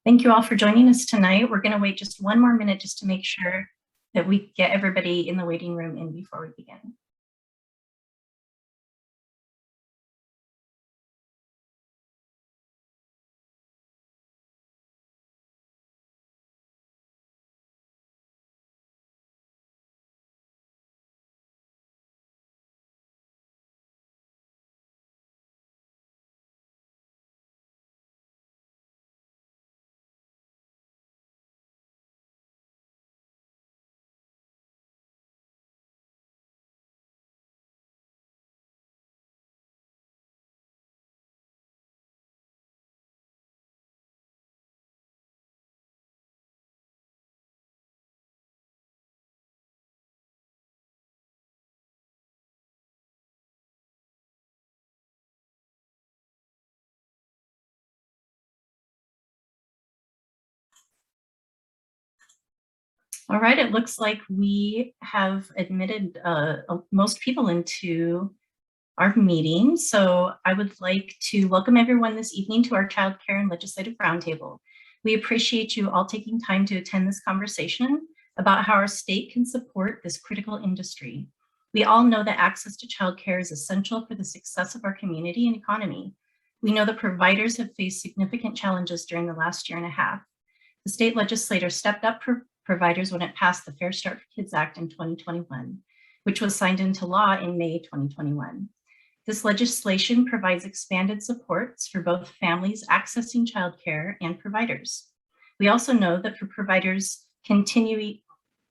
Thank you all for joining us tonight. We're going to wait just one more minute just to make sure that we get everybody in the waiting room in before we begin. All right, it looks like we have admitted most people into our meeting. So I would like to welcome everyone this evening to our Child Care and Legislative Roundtable. We appreciate you all taking time to attend this conversation about how our state can support this critical industry. We all know that access to childcare is essential for the success of our community and economy. We know that providers have faced significant challenges during the last year and a half. The state legislature stepped up for providers when it passed the Fair Start for Kids Act in 2021, which was signed into law in May 2021. This legislation provides expanded supports for both families accessing childcare and providers. We also know that providers continue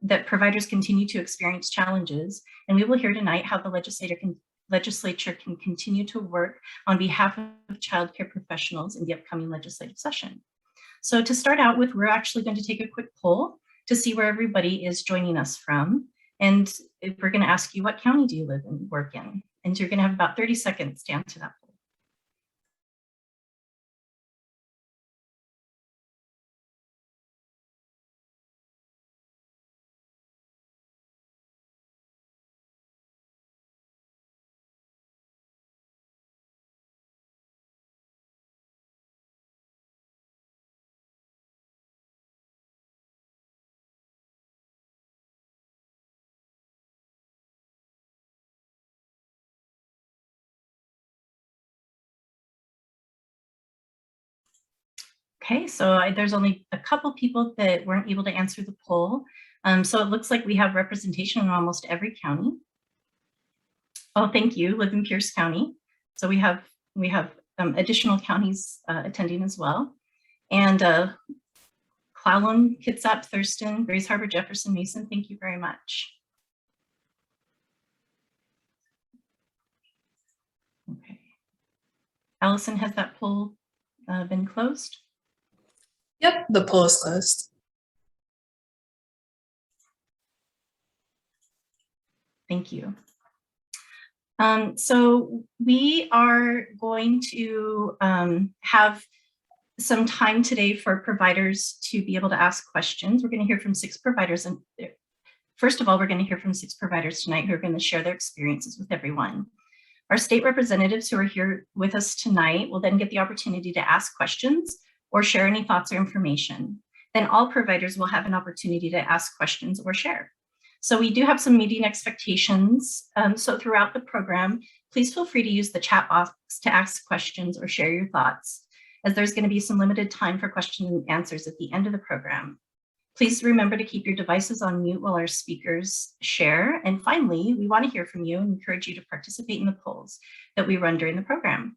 to experience challenges, and we will hear tonight how the legislature can continue to work on behalf of childcare professionals in the upcoming legislative session. So to start out with, we're actually going to take a quick poll to see where everybody is joining us from. And we're going to ask you, what county do you live and work in? And you're going to have about 30 seconds to answer that poll. Okay, so there's only a couple people that weren't able to answer the poll. So it looks like we have representation in almost every county. Oh, thank you, live in Pierce County. So we have additional counties attending as well. And Clallam, Kitsap, Thurston, Grays Harbor, Jefferson, Mason, thank you very much. Okay. Allison, has that poll been closed? Yep, the poll is closed. Thank you. So we are going to have some time today for providers to be able to ask questions. We're going to hear from 6 providers. And first of all, we're going to hear from 6 providers tonight who are going to share their experiences with everyone. Our state representatives who are here with us tonight will then get the opportunity to ask questions or share any thoughts or information. Then all providers will have an opportunity to ask questions or share. So we do have some meeting expectations. So throughout the program, please feel free to use the chat box to ask questions or share your thoughts, as there's going to be some limited time for questions and answers at the end of the program. Please remember to keep your devices on mute while our speakers share. And finally, we want to hear from you and encourage you to participate in the polls that we run during the program.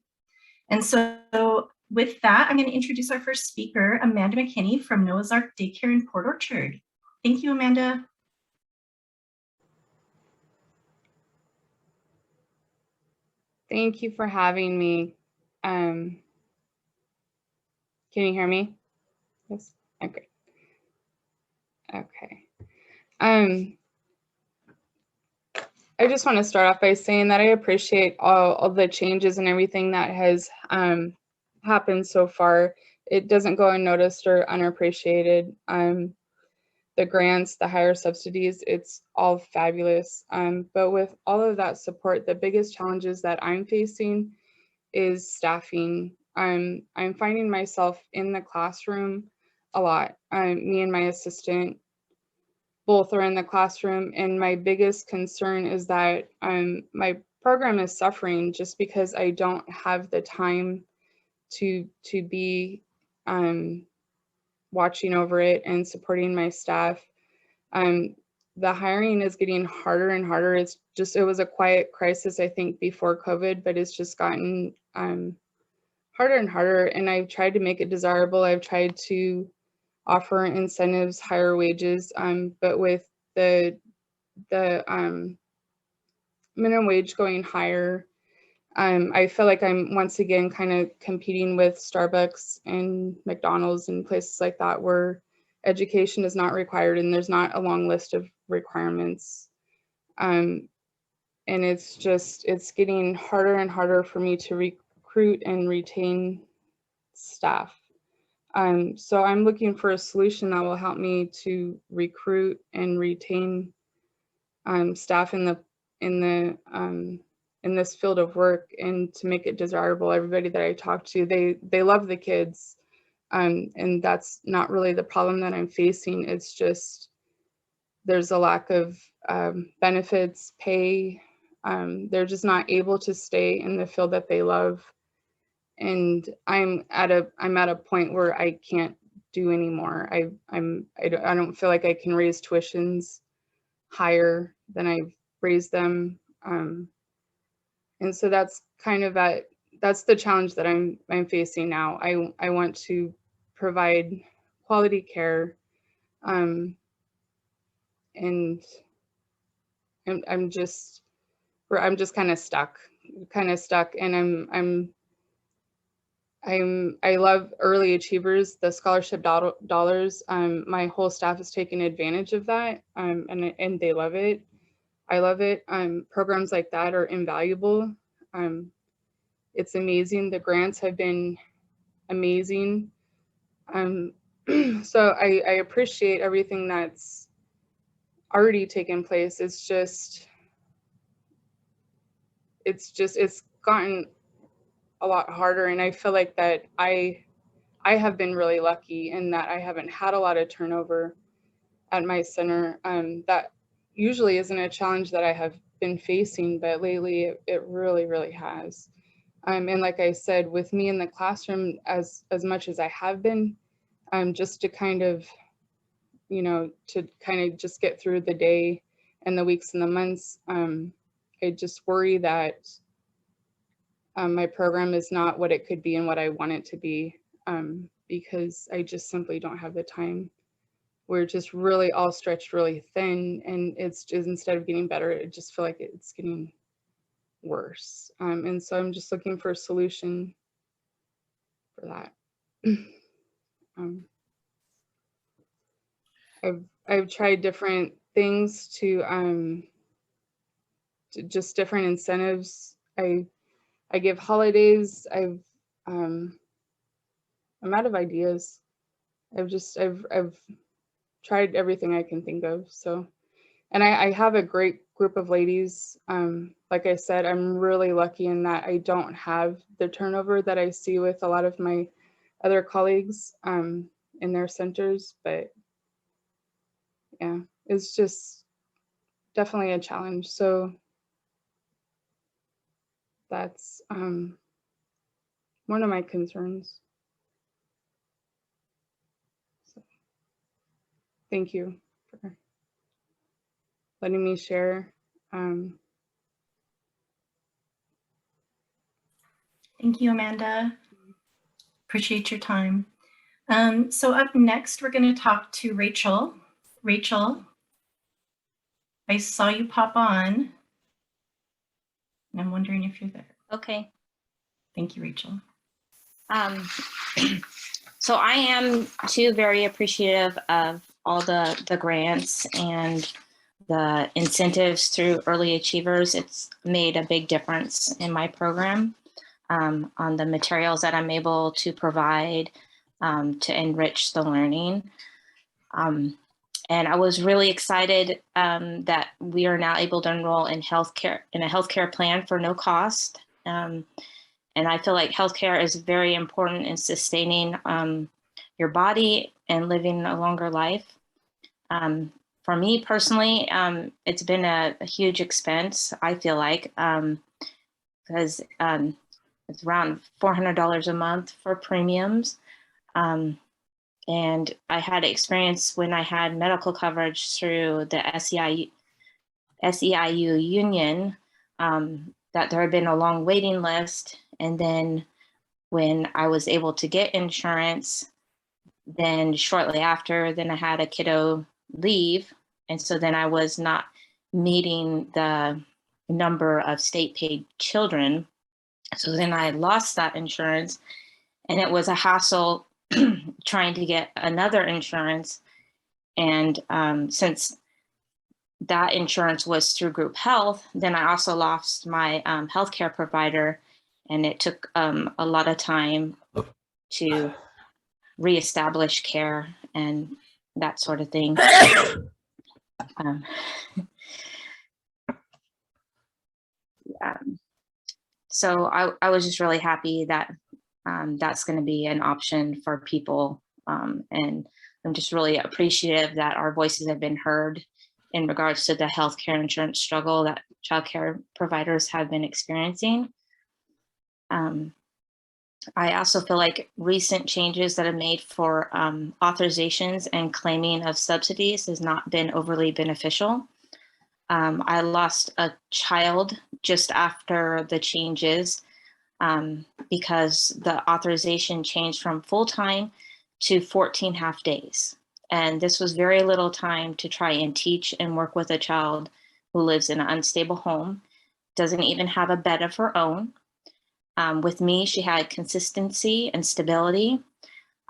And so with that, I'm going to introduce our first speaker, Amanda McKinney from Noah's Ark Daycare in Port Orchard. Thank you, Amanda. Thank you for having me. Can you hear me? Yes. Okay. Okay. I just want to start off by saying that I appreciate all the changes and everything that has happened so far. It doesn't go unnoticed or unappreciated. The grants, the higher subsidies, it's all fabulous. But with all of that support, the biggest challenges that I'm facing is staffing. I'm finding myself in the classroom a lot. Me and my assistant both are in the classroom, and my biggest concern is that my program is suffering just because I don't have the time to be watching over it and supporting my staff. The hiring is getting harder and harder. It was a quiet crisis, I think, before COVID, but it's just gotten harder and harder. And I've tried to make it desirable. I've tried to offer incentives, higher wages, but with the minimum wage going higher, I feel like I'm once again kind of competing with Starbucks and McDonald's and places like that where education is not required and there's not a long list of requirements. And it's getting harder and harder for me to recruit and retain staff. So I'm looking for a solution that will help me to recruit and retain staff in this field of work, and to make it desirable. Everybody that I talk to, they love the kids, and that's not really the problem that I'm facing. It's just there's a lack of benefits, pay. They're just not able to stay in the field that they love, and I'm at a point where I can't do anymore. I don't feel like I can raise tuitions higher than I've raised them. And so that's that's the challenge that I'm facing now. I want to provide quality care, and I'm just kind of stuck, and I love early achievers, the scholarship dollars. My whole staff is taking advantage of that, and they love it. I love it. Programs like that are invaluable. It's amazing. The grants have been amazing. So I appreciate everything that's already taken place. It's gotten a lot harder, and I feel like that I have been really lucky in that I haven't had a lot of turnover at my center. That usually isn't a challenge that I have been facing, but lately it really, really has. And like I said, with me in the classroom as much as I have been, just to kind of just get through the day and the weeks and the months, I just worry that my program is not what it could be and what I want it to be, because I just simply don't have the time. We're just really all stretched really thin, and it's just, instead of getting better, it just feel like it's getting worse. And so I'm just looking for a solution for that. I've tried different things to just different incentives. I give holidays. I'm out of ideas. I've tried everything I can think of. So, and I have a great group of ladies. Like I said, I'm really lucky in that I don't have the turnover that I see with a lot of my other colleagues in their centers, but yeah, it's just definitely a challenge. So that's one of my concerns. So, thank you for letting me share. Thank you, Amanda. Appreciate your time. So up next, we're going to talk to Rachel. Rachel, I saw you pop on, and I'm wondering if you're there. Okay. Thank you, Rachel. So I am too very appreciative of all the grants and the incentives through Early Achievers. It's made a big difference in my program, on the materials that I'm able to provide to enrich the learning. And I was really excited that we are now able to enroll in a healthcare plan for no cost. And I feel like healthcare is very important in sustaining your body and living a longer life. For me personally, it's been a huge expense, I feel like, because it's around $400 a month for premiums. And I had experience when I had medical coverage through the SEIU union, that there had been a long waiting list. And then when I was able to get insurance, then shortly after, then I had a kiddo leave. And so then I was not meeting the number of state paid children. So then I lost that insurance, and it was a hassle trying to get another insurance. And since that insurance was through group health, then I also lost my healthcare provider, and it took a lot of time to reestablish care and that sort of thing. So I was just really happy that that's going to be an option for people. And I'm just really appreciative that our voices have been heard in regards to the healthcare insurance struggle that childcare providers have been experiencing. I also feel like recent changes that have made for authorizations and claiming of subsidies has not been overly beneficial. I lost a child just after the changes because the authorization changed from full-time to 14 half days. And this was very little time to try and teach and work with a child who lives in an unstable home, doesn't even have a bed of her own. With me, she had consistency and stability.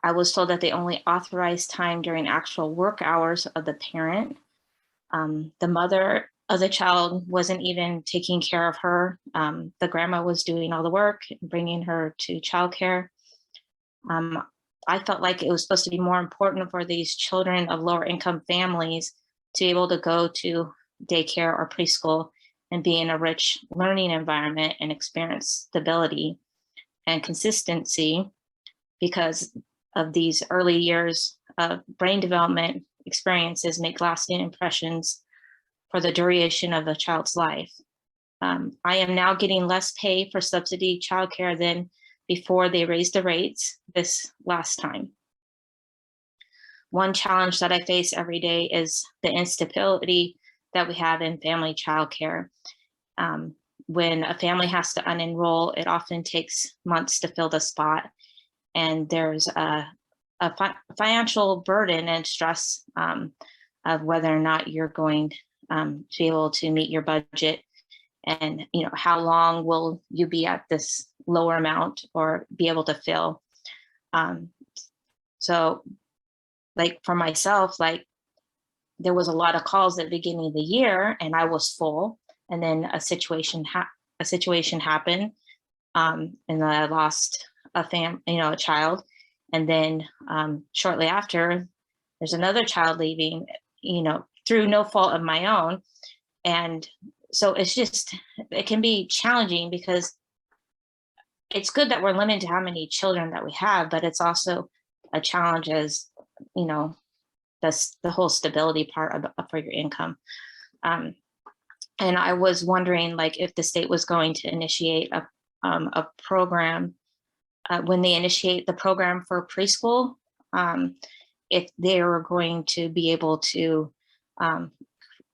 I was told that they only authorized time during actual work hours of the parent. The mother of the child wasn't even taking care of her. The grandma was doing all the work, bringing her to childcare. I felt like it was supposed to be more important for these children of lower income families to be able to go to daycare or preschool and be in a rich learning environment and experience stability and consistency, because of these early years of brain development experiences make lasting impressions for the duration of a child's life. I am now getting less pay for subsidy childcare than before they raised the rates this last time. One challenge that I face every day is the instability that we have in family childcare. When a family has to unenroll, it often takes months to fill the spot, and there's a financial burden and stress of whether or not you're going to be able to meet your budget, and how long will you be at this lower amount or be able to fill. So like for myself, like there was a lot of calls at the beginning of the year and I was full, and then a situation happened, and I lost a child, and then shortly after there's another child leaving, through no fault of my own. And so it can be challenging, because it's good that we're limited to how many children that we have, but it's also a challenge as, the whole stability part for your income. And I was wondering, like, if the state was going to initiate a program, when they initiate the program for preschool, if they were going to be able to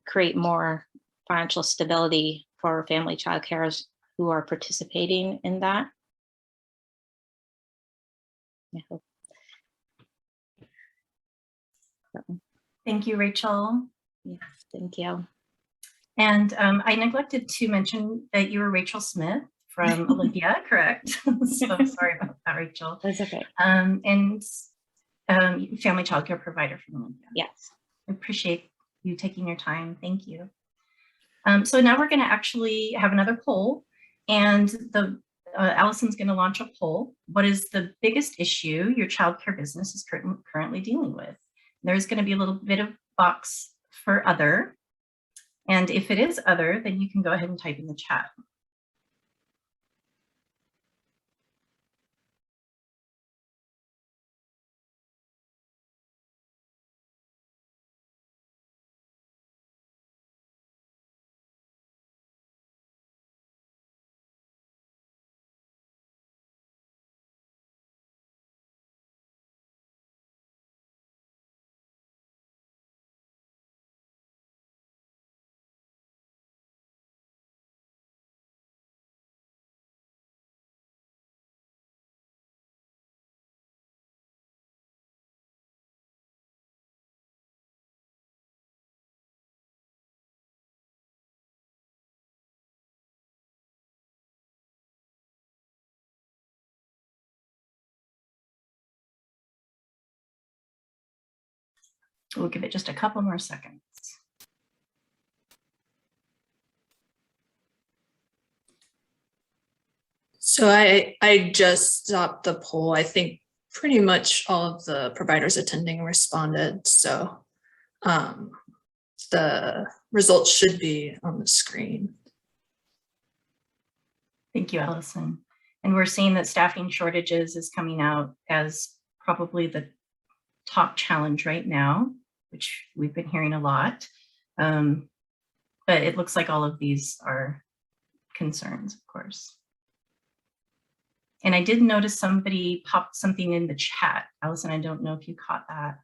create more financial stability for family child carers who are participating in that. I hope. Thank you, Rachel. Yes, thank you. And I neglected to mention that you were Rachel Smith from Olympia, correct? So sorry about that, Rachel. That's okay. And family childcare provider from Olympia. Yes. I appreciate you taking your time. Thank you. So now we're going to actually have another poll, and Allison's going to launch a poll. What is the biggest issue your childcare business is currently dealing with? There's going to be a little bit of box for other. And if it is other, then you can go ahead and type in the chat. We'll give it just a couple more seconds. So I just stopped the poll. I think pretty much all of the providers attending responded. So the results should be on the screen. Thank you, Allison. And we're seeing that staffing shortages is coming out as probably the top challenge right now, which we've been hearing a lot. But it looks like all of these are concerns, of course. And I did notice somebody popped something in the chat. Allison, I don't know if you caught that.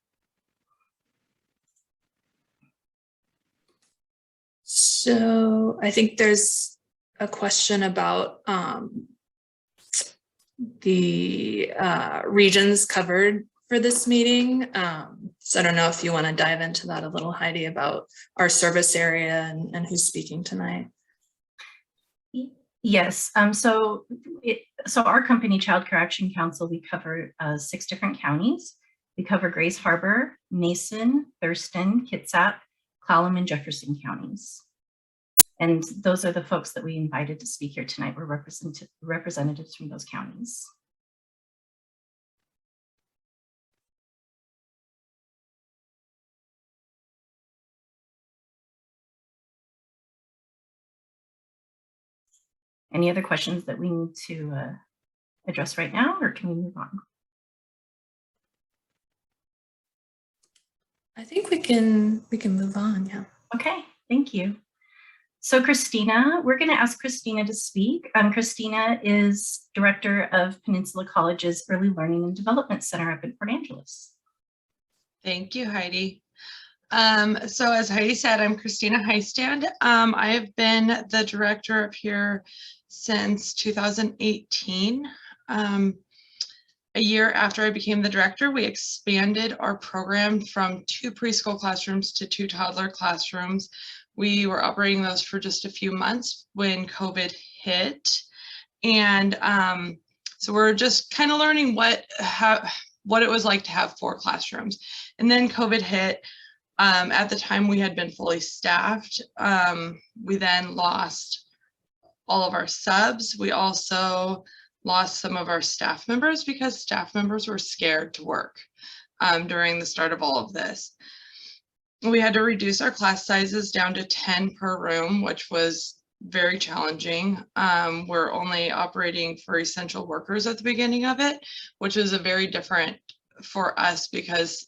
So I think there's a question about the regions covered for this meeting. So I don't know if you want to dive into that a little, Heidi, about our service area and who's speaking tonight. Yes, so our company, Child Care Action Council, we cover 6 different counties. We cover Grace Harbor, Mason, Thurston, Kitsap, Clallam, and Jefferson counties. And those are the folks that we invited to speak here tonight. We're representatives from those counties. Any other questions that we need to address right now, or can we move on? I think we can move on, yeah. Okay, thank you. So Christina, we're going to ask Christina to speak. Christina is director of Peninsula College's Early Learning and Development Center up in Port Angeles. Thank you, Heidi. So as Heidi said, I'm Christina Heistand. I have been the director up here since 2018. A year after I became the director, we expanded our program from 2 preschool classrooms to 2 toddler classrooms. We were operating those for just a few months when COVID hit. And so we're just kind of learning what it was like to have 4 classrooms. And then COVID hit. At the time we had been fully staffed. We then lost all of our subs. We also lost some of our staff members because staff members were scared to work during the start of all of this. We had to reduce our class sizes down to 10 per room, which was very challenging. We're only operating for essential workers at the beginning of it, which is a very different for us because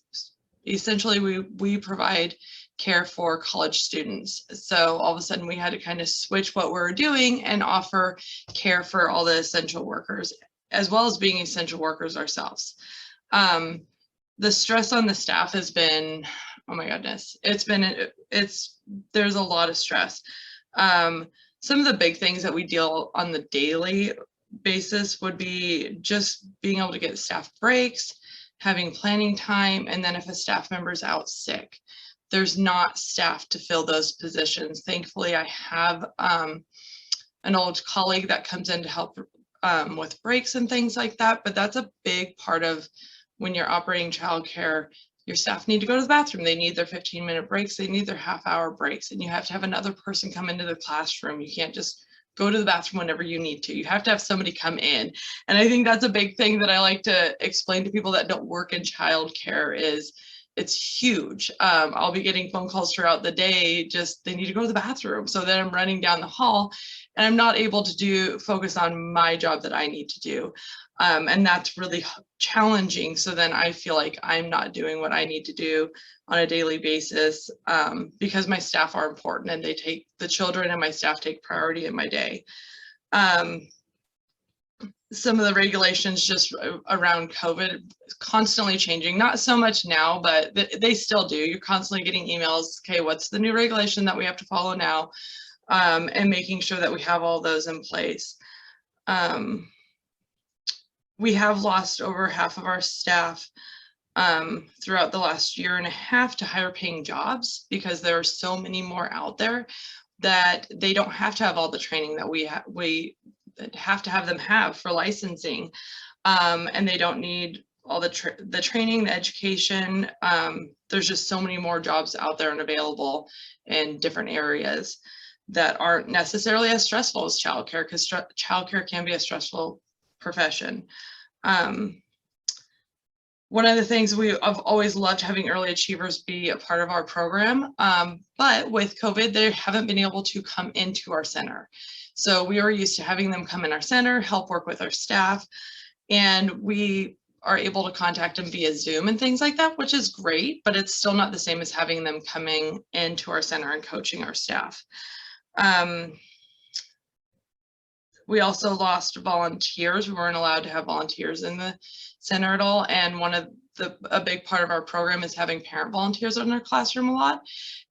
essentially we provide care for college students. So all of a sudden we had to kind of switch what we're doing and offer care for all the essential workers, as well as being essential workers ourselves. The stress on the staff has been, oh my goodness, there's a lot of stress. Some of the big things that we deal on the daily basis would be just being able to get staff breaks, having planning time, and then if a staff member is out sick, there's not staff to fill those positions. Thankfully, I have an old colleague that comes in to help with breaks and things like that, but that's a big part of when you're operating childcare. Your staff need to go to the bathroom. They need their 15-minute breaks. They need their half-hour breaks, and you have to have another person come into the classroom. You can't just go to the bathroom whenever you need to. You have to have somebody come in. And I think that's a big thing that I like to explain to people that don't work in childcare is it's huge. I'll be getting phone calls throughout the day, just they need to go to the bathroom. So then I'm running down the hall and I'm not able to focus on my job that I need to do. And that's really challenging. So then I feel like I'm not doing what I need to do on a daily basis because my staff are important and the children and my staff take priority in my day. Some of the regulations just around COVID constantly changing, not so much now, but they still do. You're constantly getting emails, okay, what's the new regulation that we have to follow now? And making sure that we have all those in place. We have lost over half of our staff throughout the last year and a half to higher paying jobs because there are so many more out there that they don't have to have all the training that we have to have them have for licensing. And they don't need all the training, the education. There's just so many more jobs out there and available in different areas that aren't necessarily as stressful as childcare, because childcare can be a stressful profession. One of the things I've always loved having early achievers be a part of our program, but with COVID, they haven't been able to come into our center. So we are used to having them come in our center, help work with our staff, and we are able to contact them via Zoom and things like that, which is great, but it's still not the same as having them coming into our center and coaching our staff. We also lost volunteers. We weren't allowed to have volunteers in the center at all. And a big part of our program is having parent volunteers in our classroom a lot.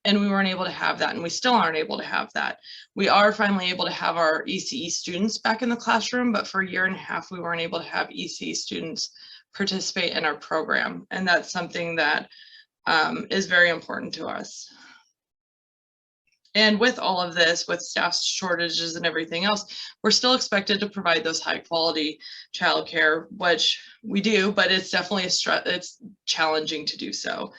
And we weren't able to have that, and we still aren't able to have that. We are finally able to have our ECE students back in the classroom, but for a year and a half, we weren't able to have ECE students participate in our program. And that's something that is very important to us. And with all of this, with staff shortages and everything else, we're still expected to provide those high quality childcare, which we do, but it's definitely it's challenging to do so.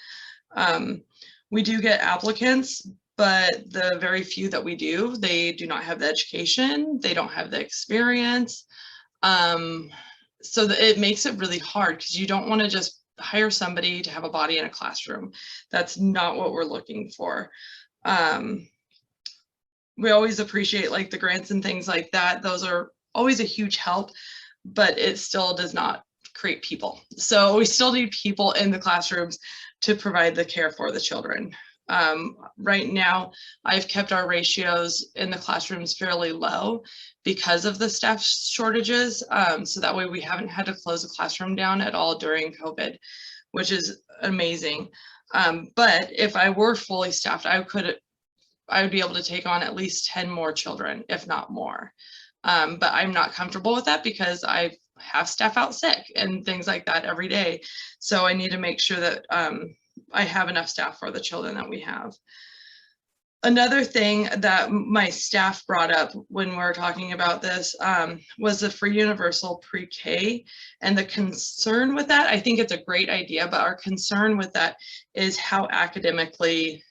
We do get applicants, but the very few that we do, they do not have the education, they don't have the experience. So it makes it really hard, because you don't want to just hire somebody to have a body in a classroom. That's not what we're looking for. We always appreciate like the grants and things like that. Those are always a huge help, but it still does not create people. So we still need people in the classrooms to provide the care for the children. Right now, I've kept our ratios in the classrooms fairly low because of the staff shortages. So that way we haven't had to close a classroom down at all during COVID, which is amazing. But if I were fully staffed, I would be able to take on at least 10 more children, if not more. But I'm not comfortable with that, because I have staff out sick and things like that every day. So I need to make sure that I have enough staff for the children that we have. Another thing that my staff brought up when we were talking about this was the free universal pre-K, and the concern with that, I think it's a great idea, but our concern with that is how academically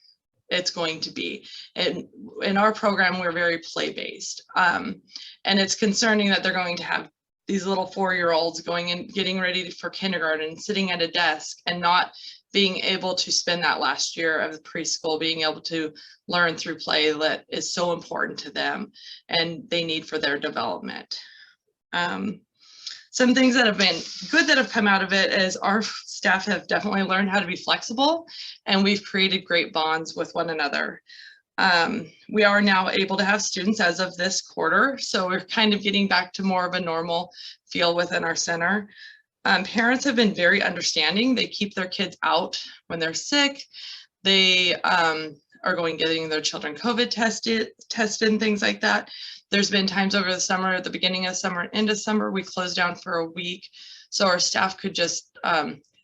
it's going to be. And in our program, we're very play-based. And it's concerning that they're going to have these little 4-year-olds going and getting ready for kindergarten, sitting at a desk and not being able to spend that last year of the preschool, being able to learn through play that is so important to them and they need for their development. Some things that have been good that have come out of it is our staff have definitely learned how to be flexible, and we've created great bonds with one another. We are now able to have students as of this quarter, so we're kind of getting back to more of a normal feel within our center. Parents have been very understanding. They keep their kids out when they're sick. They are getting their children COVID tested and things like that. There's been times over the summer, at the beginning of summer and end of summer, we closed down for a week, so our staff could just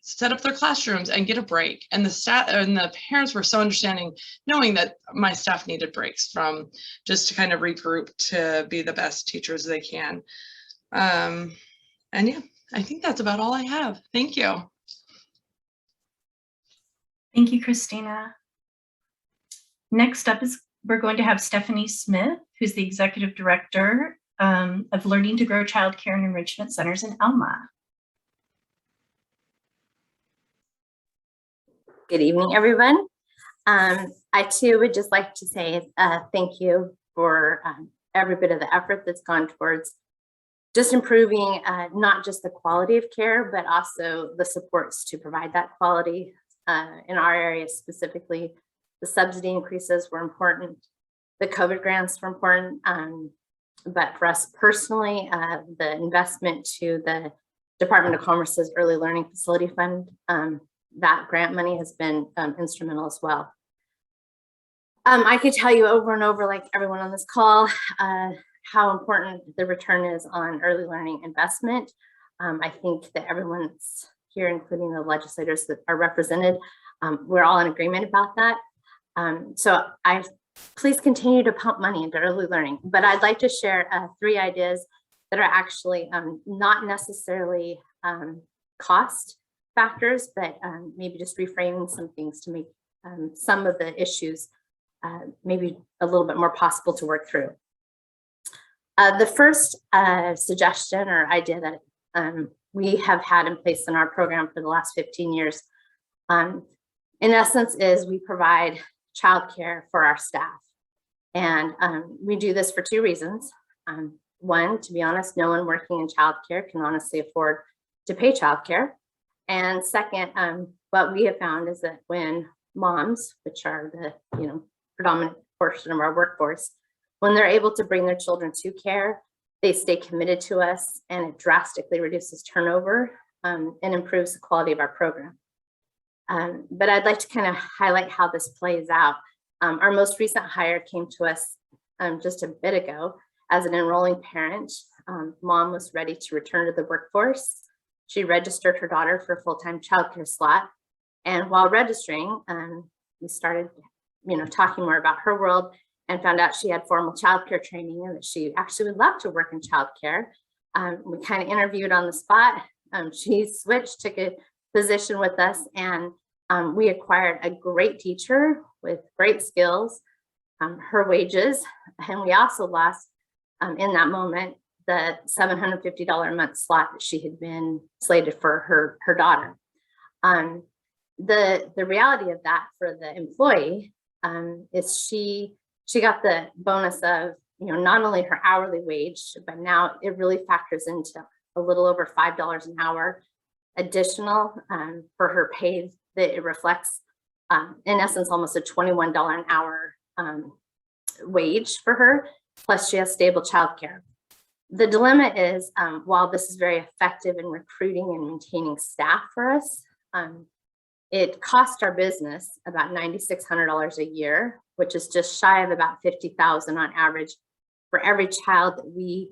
set up their classrooms and get a break. And the staff and the parents were so understanding, knowing that my staff needed breaks from just to kind of regroup to be the best teachers they can. And yeah, I think that's about all I have. Thank you. Thank you, Christina. Next up is we're going to have Stephanie Smith, who's the Executive Director of Learning to Grow Child Care and Enrichment Centers in Alma. Good evening, everyone. I too would just like to say thank you for every bit of the effort that's gone towards just improving not just the quality of care, but also the supports to provide that quality. In our area specifically, the subsidy increases were important. The COVID grants were important. But for us personally, the investment to the Department of Commerce's Early Learning Facility Fund, that grant money has been instrumental as well. I could tell you over and over, like everyone on this call, how important the return is on early learning investment. I think that everyone's here, including the legislators that are represented, we're all in agreement about that. So please continue to pump money into early learning. But I'd like to share 3 ideas that are actually not necessarily cost factors, but maybe just reframing some things to make some of the issues maybe a little bit more possible to work through. The first suggestion or idea that we have had in place in our program for the last 15 years, in essence, is we provide childcare for our staff. And we do this for two reasons. One, to be honest, no one working in childcare can honestly afford to pay childcare. And second, what we have found is that when moms, which are the predominant portion of our workforce, when they're able to bring their children to care, they stay committed to us, and it drastically reduces turnover and improves the quality of our program. But I'd like to kind of highlight how this plays out. Our most recent hire came to us just a bit ago as an enrolling parent. Mom was ready to return to the workforce. She registered her daughter for a full-time childcare slot. And while registering, we started, talking more about her world and found out she had formal childcare training and that she actually would love to work in childcare. We kind of interviewed on the spot. She switched, took a position with us, and we acquired a great teacher with great skills, her wages, and we also lost in that moment the $750 a month slot that she had been slated for her daughter. The reality of that for the employee is she got the bonus of not only her hourly wage, but now it really factors into a little over $5 an hour additional for her pay, that it reflects in essence almost a $21 an hour wage for her, plus she has stable childcare. The dilemma is, while this is very effective in recruiting and maintaining staff for us, it cost our business about $9,600 a year, which is just shy of about $50,000 on average for every child that we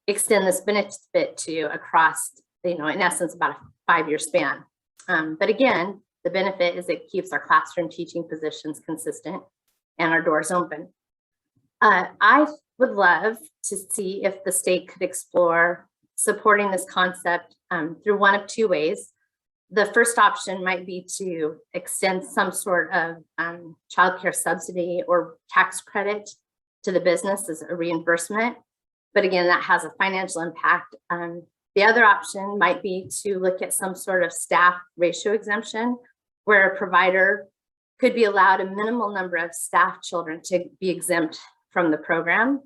extend this benefit to across, in essence, about a 5-year span. But again, the benefit is it keeps our classroom teaching positions consistent and our doors open. I would love to see if the state could explore supporting this concept through one of two ways. The first option might be to extend some sort of childcare subsidy or tax credit to the business as a reimbursement. But again, that has a financial impact. The other option might be to look at some sort of staff ratio exemption, where a provider could be allowed a minimal number of staff children to be exempt from the program.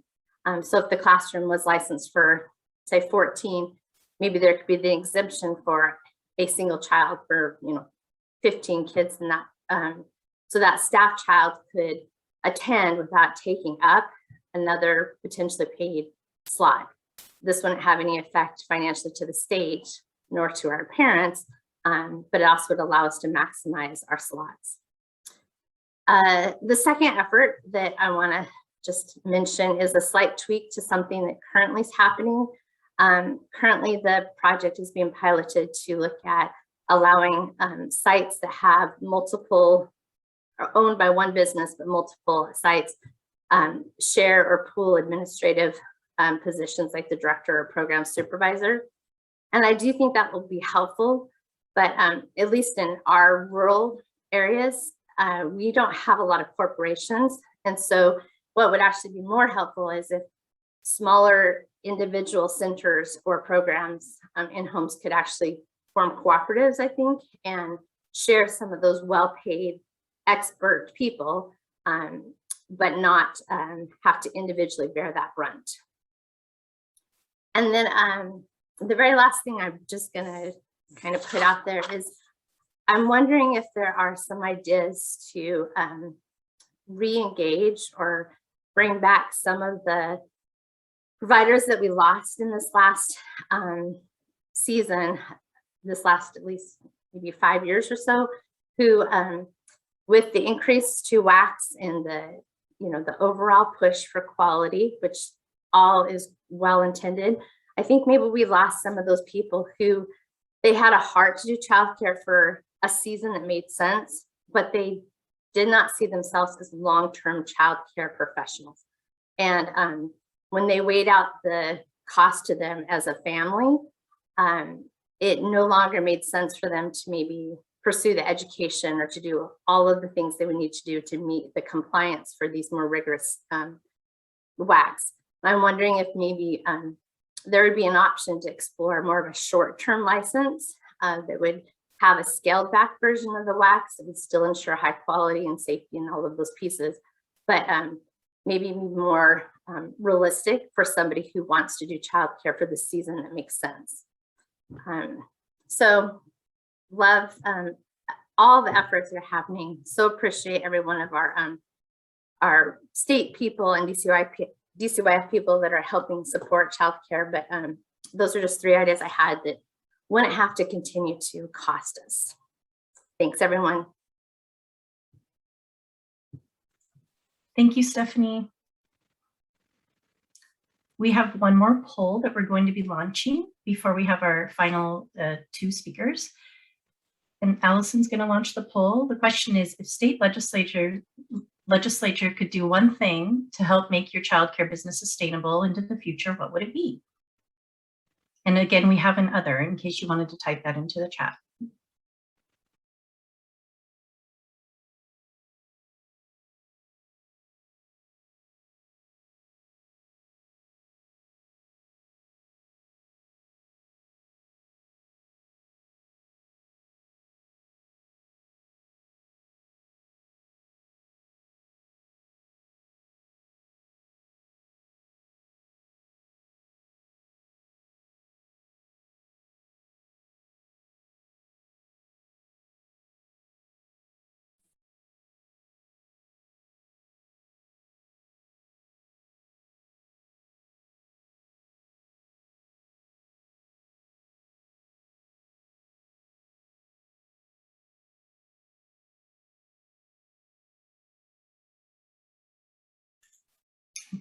So if the classroom was licensed for, say, 14, maybe there could be the exemption for a single child for 15 kids in that. So that staff child could attend without taking up another potentially paid slot. This wouldn't have any effect financially to the state nor to our parents, but it also would allow us to maximize our slots. The second effort that I want to just mention is a slight tweak to something that currently is happening. Currently, the project is being piloted to look at allowing sites that have multiple, are owned by one business, but multiple sites, share or pool administrative positions like the director or program supervisor. And I do think that will be helpful, but at least in our rural areas, we don't have a lot of corporations. And so what would actually be more helpful is if smaller individual centers or programs in homes could actually form cooperatives, I think, and share some of those well-paid expert people, but not have to individually bear that brunt. And then the very last thing I'm just gonna kind of put out there is I'm wondering if there are some ideas to re-engage or bring back some of the providers that we lost in this last season, this last at least maybe 5 years or so, who with the increase to WACs and the overall push for quality, which all is well intended, I think maybe we lost some of those people who they had a heart to do childcare for a season that made sense, but they did not see themselves as long-term childcare professionals. And when they weighed out the cost to them as a family, it no longer made sense for them to maybe pursue the education or to do all of the things they would need to do to meet the compliance for these more rigorous WACs. I'm wondering if maybe there would be an option to explore more of a short-term license that would have a scaled back version of the WACs that would still ensure high quality and safety and all of those pieces, but maybe more realistic for somebody who wants to do childcare for the season that makes sense. So love all the efforts that are happening. So appreciate every one of our state people and DCYF people that are helping support childcare. But those are just 3 ideas I had that wouldn't have to continue to cost us. Thanks, everyone. Thank you, Stephanie. We have one more poll that we're going to be launching before we have our final 2 speakers. And Allison's going to launch the poll. The question is, if state legislature could do one thing to help make your childcare business sustainable into the future, what would it be? And again, we have an other in case you wanted to type that into the chat.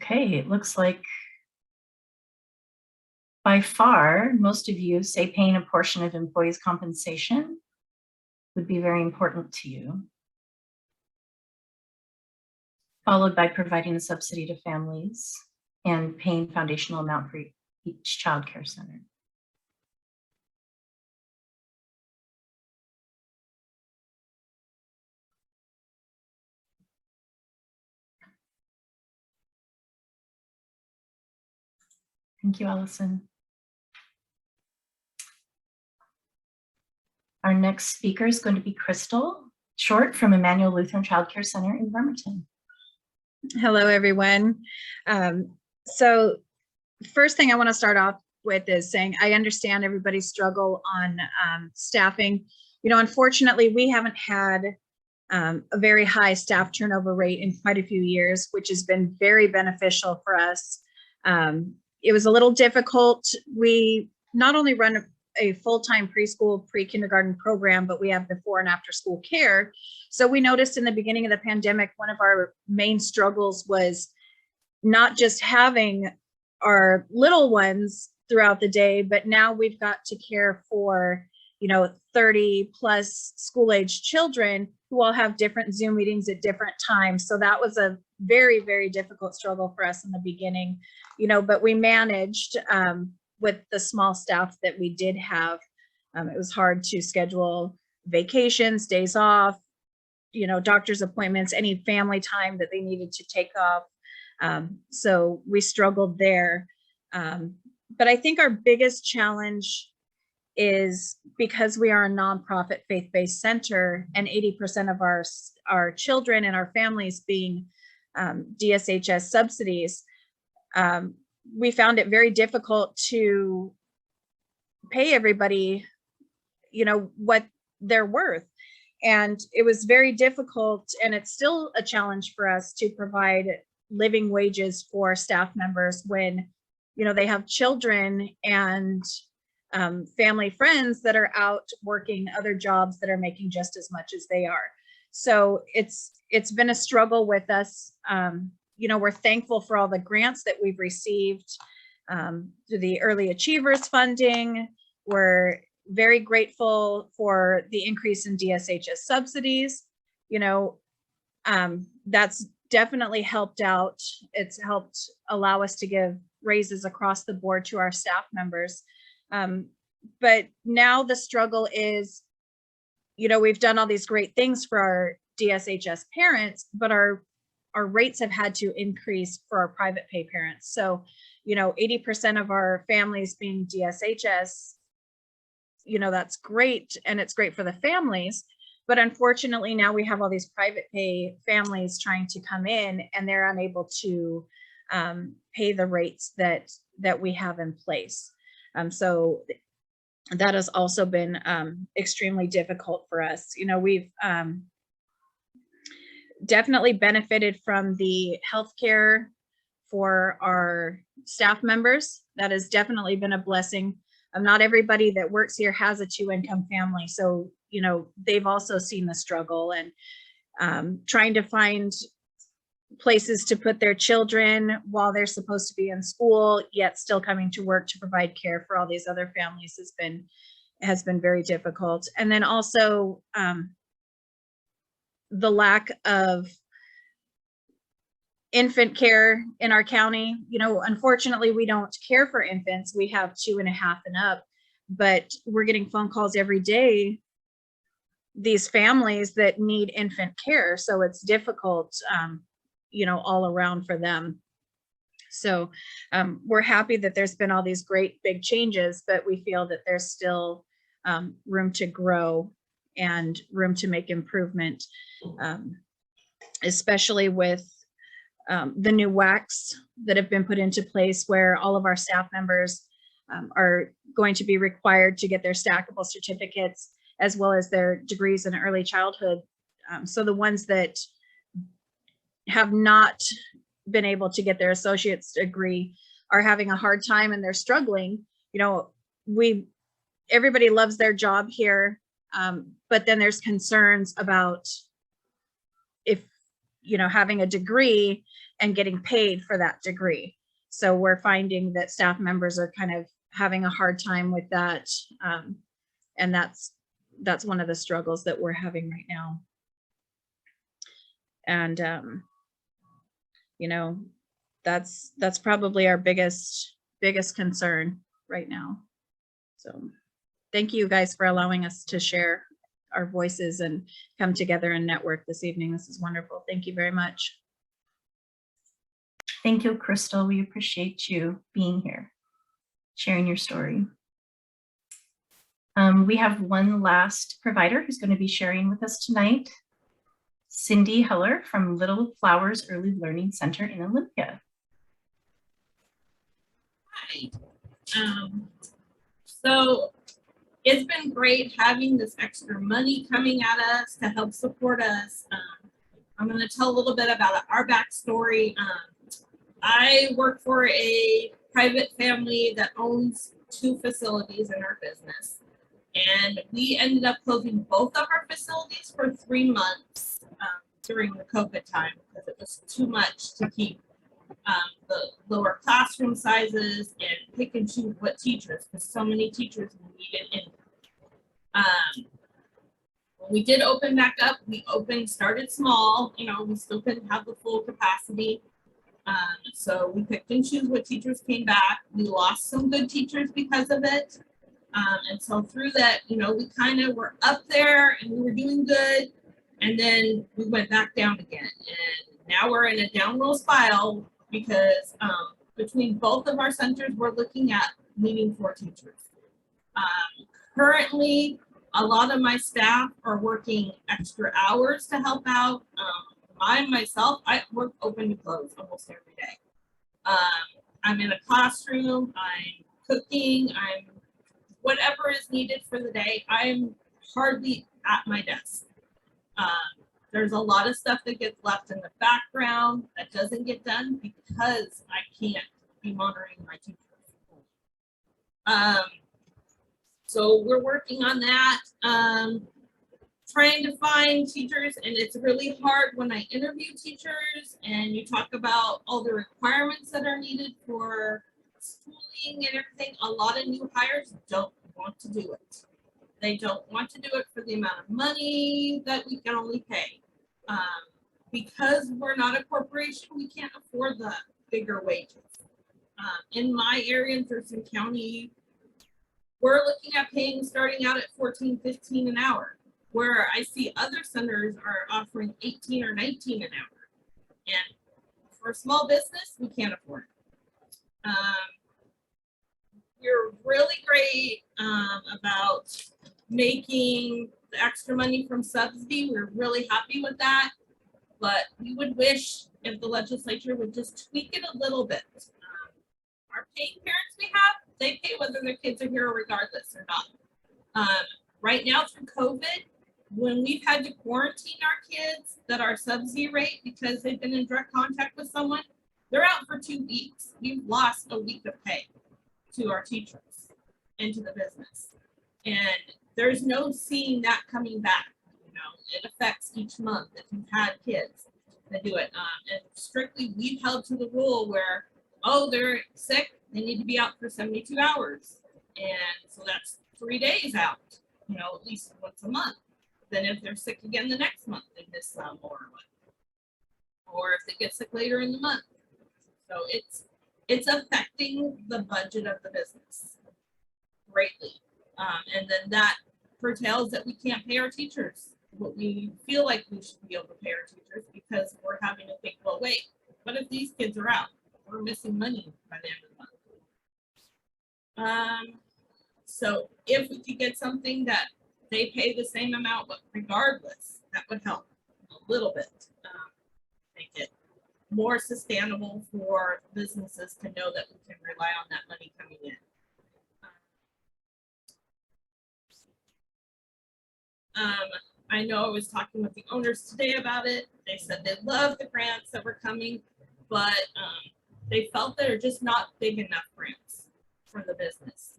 Okay, it looks like by far, most of you say paying a portion of employees' compensation would be very important to you, followed by providing a subsidy to families and paying foundational amount for each child care center. Thank you, Allison. Our next speaker is going to be Crystal Short from Emmanuel Lutheran Child Care Center in Bremerton. Hello, everyone. So first thing I want to start off with is saying I understand everybody's struggle on staffing. You know, unfortunately, we haven't had a very high staff turnover rate in quite a few years, which has been very beneficial for us. It was a little difficult. We not only run a full-time preschool, pre-kindergarten program, but we have before and after school care. So we noticed in the beginning of the pandemic, one of our main struggles was not just having our little ones throughout the day, but now we've got to care for, you know, 30 plus school-age children who all have different Zoom meetings at different times. So that was a very, very difficult struggle for us in the beginning, you know, but we managed with the small staff that we did have. It was hard to schedule vacations, days off, you know, doctor's appointments, any family time that they needed to take off. So we struggled there. But I think our biggest challenge is because we are a nonprofit faith-based center and 80% of our children and our families being DSHS subsidies, we found it very difficult to pay everybody, you know, what they're worth. And it was very difficult, and it's still a challenge for us to provide living wages for staff members when, you know, they have children and family friends that are out working other jobs that are making just as much as they are. So it's been a struggle with us. You know, we're thankful for all the grants that we've received through the Early Achievers funding. We're very grateful for the increase in DSHS subsidies. You know, that's definitely helped out. It's helped allow us to give raises across the board to our staff members. but now the struggle is, you know, we've done all these great things for our DSHS parents, but our rates have had to increase for our private pay parents. So, you know, 80% of our families being DSHS, you know, that's great. And it's great for the families. But unfortunately, now we have all these private pay families trying to come in, and they're unable to pay the rates that we have in place. So that has also been extremely difficult for us. You know, we've definitely benefited from the healthcare for our staff members. That has definitely been a blessing. Not everybody that works here has a 2-income family. So, you know, they've also seen the struggle and trying to find places to put their children while they're supposed to be in school, yet still coming to work to provide care for all these other families has been very difficult. And then also the lack of infant care in our county. You know, unfortunately, we don't care for infants. We have 2.5 and up, but we're getting phone calls every day, these families that need infant care. So it's difficult, you know, all around for them. So we're happy that there's been all these great big changes, but we feel that there's still room to grow and room to make improvement, especially with the new WACs that have been put into place, where all of our staff members are going to be required to get their stackable certificates as well as their degrees in early childhood. So the ones that have not been able to get their associate's degree are having a hard time and they're struggling. You know, everybody loves their job here, but then there's concerns about if, you know, having a degree and getting paid for that degree. So we're finding that staff members are kind of having a hard time with that. And that's one of the struggles that we're having right now. And, you know, that's probably our biggest concern right now. So thank you guys for allowing us to share our voices and come together and network this evening. This is wonderful. Thank you very much. Thank you, Crystal. We appreciate you being here, sharing your story. We have one last provider who's going to be sharing with us tonight, Cindy Heller from Little Flowers Early Learning Center in Olympia. Hi. So it's been great having this extra money coming at us to help support us. I'm going to tell a little bit about our backstory. I work for a private family that owns 2 facilities in our business. And we ended up closing both of our facilities for 3 months during the COVID time because it was too much to keep the lower classroom sizes and pick and choose what teachers, because so many teachers needed in. When we did open back up, started small, you know, we still couldn't have the full capacity. So we picked and choose what teachers came back. We lost some good teachers because of it. And so through that, you know, we kind of were up there and we were doing good. And then we went back down again. And now we're in a downward spiral because between both of our centers, we're looking at needing 4 teachers. Currently, a lot of my staff are working extra hours to help out. Myself, I work open to close almost every day. I'm in a classroom, I'm cooking, I'm whatever is needed for the day. I'm hardly at my desk. There's a lot of stuff that gets left in the background that doesn't get done because I can't be monitoring my teachers. So we're working on that, trying to find teachers, and it's really hard when I interview teachers and you talk about all the requirements that are needed for schooling and everything. A lot of new hires don't want to do it. They don't want to do it for the amount of money that we can only pay. Because we're not a corporation, we can't afford the bigger wages. In my area in Thurston County, we're looking at paying starting out at 14, 15 an hour, where I see other centers are offering 18 or 19 an hour. And for a small business, we can't afford it. You're really great about making the extra money from subsidy. We're really happy with that. But we would wish if the legislature would just tweak it a little bit. Our paying parents we have, they pay whether their kids are here regardless or not. Right now through COVID, when we've had to quarantine our kids that are subsidy rate because they've been in direct contact with someone, they're out for 2 weeks. We've lost a week of pay to our teachers and to the business. And there's no seeing that coming back. You know, it affects each month if you've had kids that do it. And strictly, we've held to the rule where, oh, they're sick, they need to be out for 72 hours. And so that's 3 days out, you know, at least once a month. Then if they're sick again the next month, they miss more. Or if they get sick later in the month. So it's affecting the budget of the business greatly. And then that curtails that we can't pay our teachers what we feel like we should be able to pay our teachers because we're having to think, well, wait, what if these kids are out? We're missing money by the end of the month. So if we could get something that they pay the same amount, but regardless, that would help a little bit. Make it more sustainable for businesses to know that we can rely on that money coming in. I know I was talking with the owners today about it. They said they love the grants that were coming, but they felt they're just not big enough grants for the business.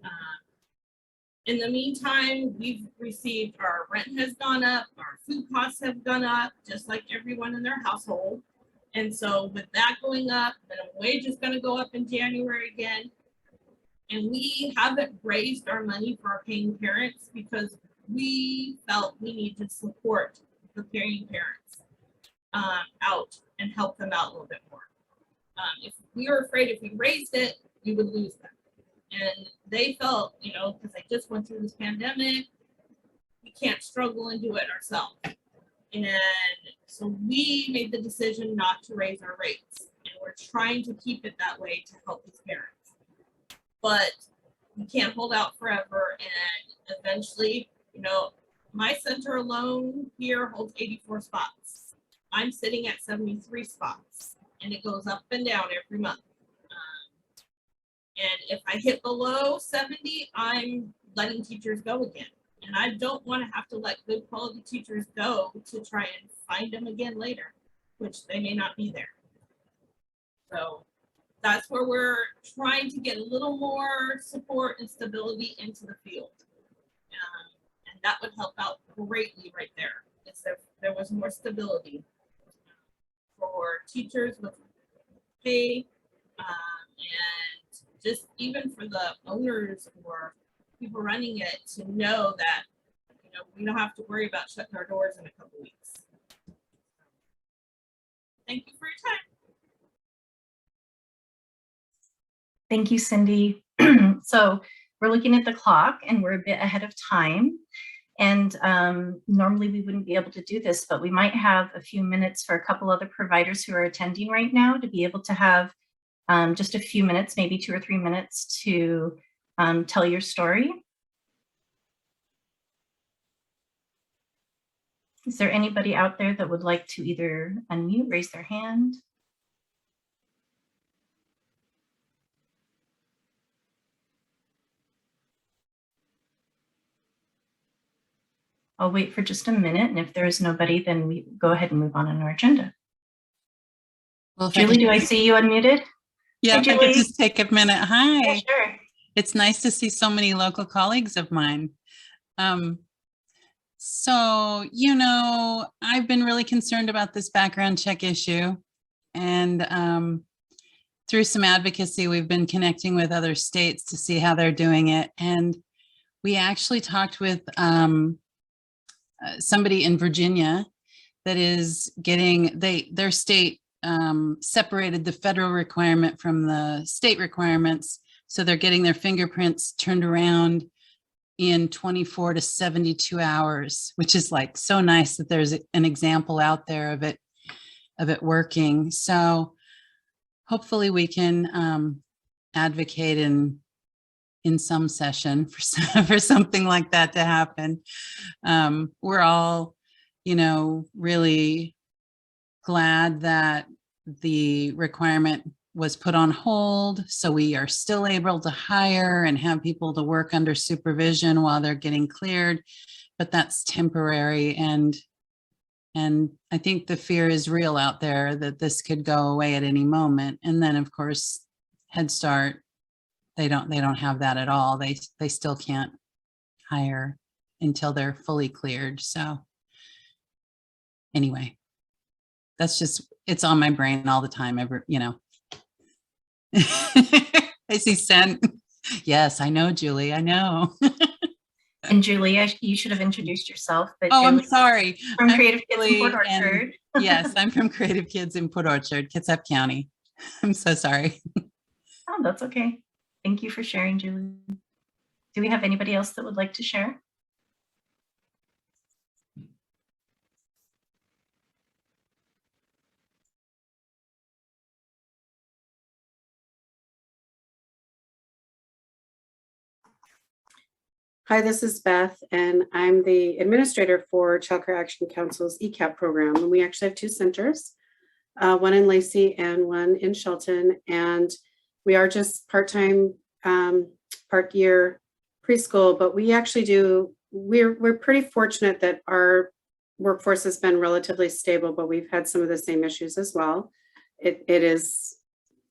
In the meantime, we've received, our rent has gone up, our food costs have gone up, just like everyone in their household. And so with that going up, then a wage is gonna go up in January again. And we haven't raised our money for our paying parents because we felt we need to support the paying parents out and help them out a little bit more. If we were afraid if we raised it, we would lose them. And they felt, you know, because they just went through this pandemic, we can't struggle and do it ourselves. And so we made the decision not to raise our rates. And we're trying to keep it that way to help these parents. But we can't hold out forever. And eventually, you know, my center alone here holds 84 spots. I'm sitting at 73 spots. And it goes up and down every month. And if I hit below 70, I'm letting teachers go again. And I don't want to have to let good quality teachers go to try and find them again later, which they may not be there. So that's where we're trying to get a little more support and stability into the field. And that would help out greatly right there. If there was more stability for teachers with pay and just even for the owners or people running it to know that, you know, we don't have to worry about shutting our doors in a couple weeks. Thank you for your time. Thank you, Cindy. So we're looking at the clock and we're a bit ahead of time. And normally we wouldn't be able to do this, but we might have a few minutes for a couple other providers who are attending right now to be able to have just a few minutes, maybe 2 or 3 minutes to tell your story. Is there anybody out there that would like to either unmute, raise their hand? I'll wait for just a minute, and if there is nobody, then we go ahead and move on our agenda. Well, Julie, do I see you unmuted? Yeah, Hi, if I Julie. could just take a minute. Hi. Yeah, sure. It's nice to see so many local colleagues of mine. So, you know, I've been really concerned about this background check issue. And through some advocacy, we've been connecting with other states to see how they're doing it. And we actually talked with somebody in Virginia that is getting, their state separated the federal requirement from the state requirements. So they're getting their fingerprints turned around in 24 to 72 hours, which is like so nice that there's an example out there of it working. So hopefully we can advocate in some session for something like that to happen. We're all, really glad that the requirement was put on hold. So we are still able to hire and have people to work under supervision while they're getting cleared, but that's temporary. And I think the fear is real out there that this could go away at any moment. And then of course, Head Start, they don't have that at all. They still can't hire until they're fully cleared. So anyway, it's on my brain all the time. I see Sen. Yes, I know, Julie, I know. And Julie, you should have introduced yourself. But Oh, I'm Julie sorry. from I'm Creative Kids in Port Julie, and- Orchard. Yes, I'm from Creative Kids in Port Orchard, Kitsap County. I'm so sorry. Oh, that's okay. Thank you for sharing, Julie. Do we have anybody else that would like to share? Hi, this is Beth, and I'm the administrator for Child Care Action Council's ECAP program. And we actually have two centers, one in Lacey and one in Shelton. And we are just part-time, part-year preschool, but we actually we're pretty fortunate that our workforce has been relatively stable, but we've had some of the same issues as well. It is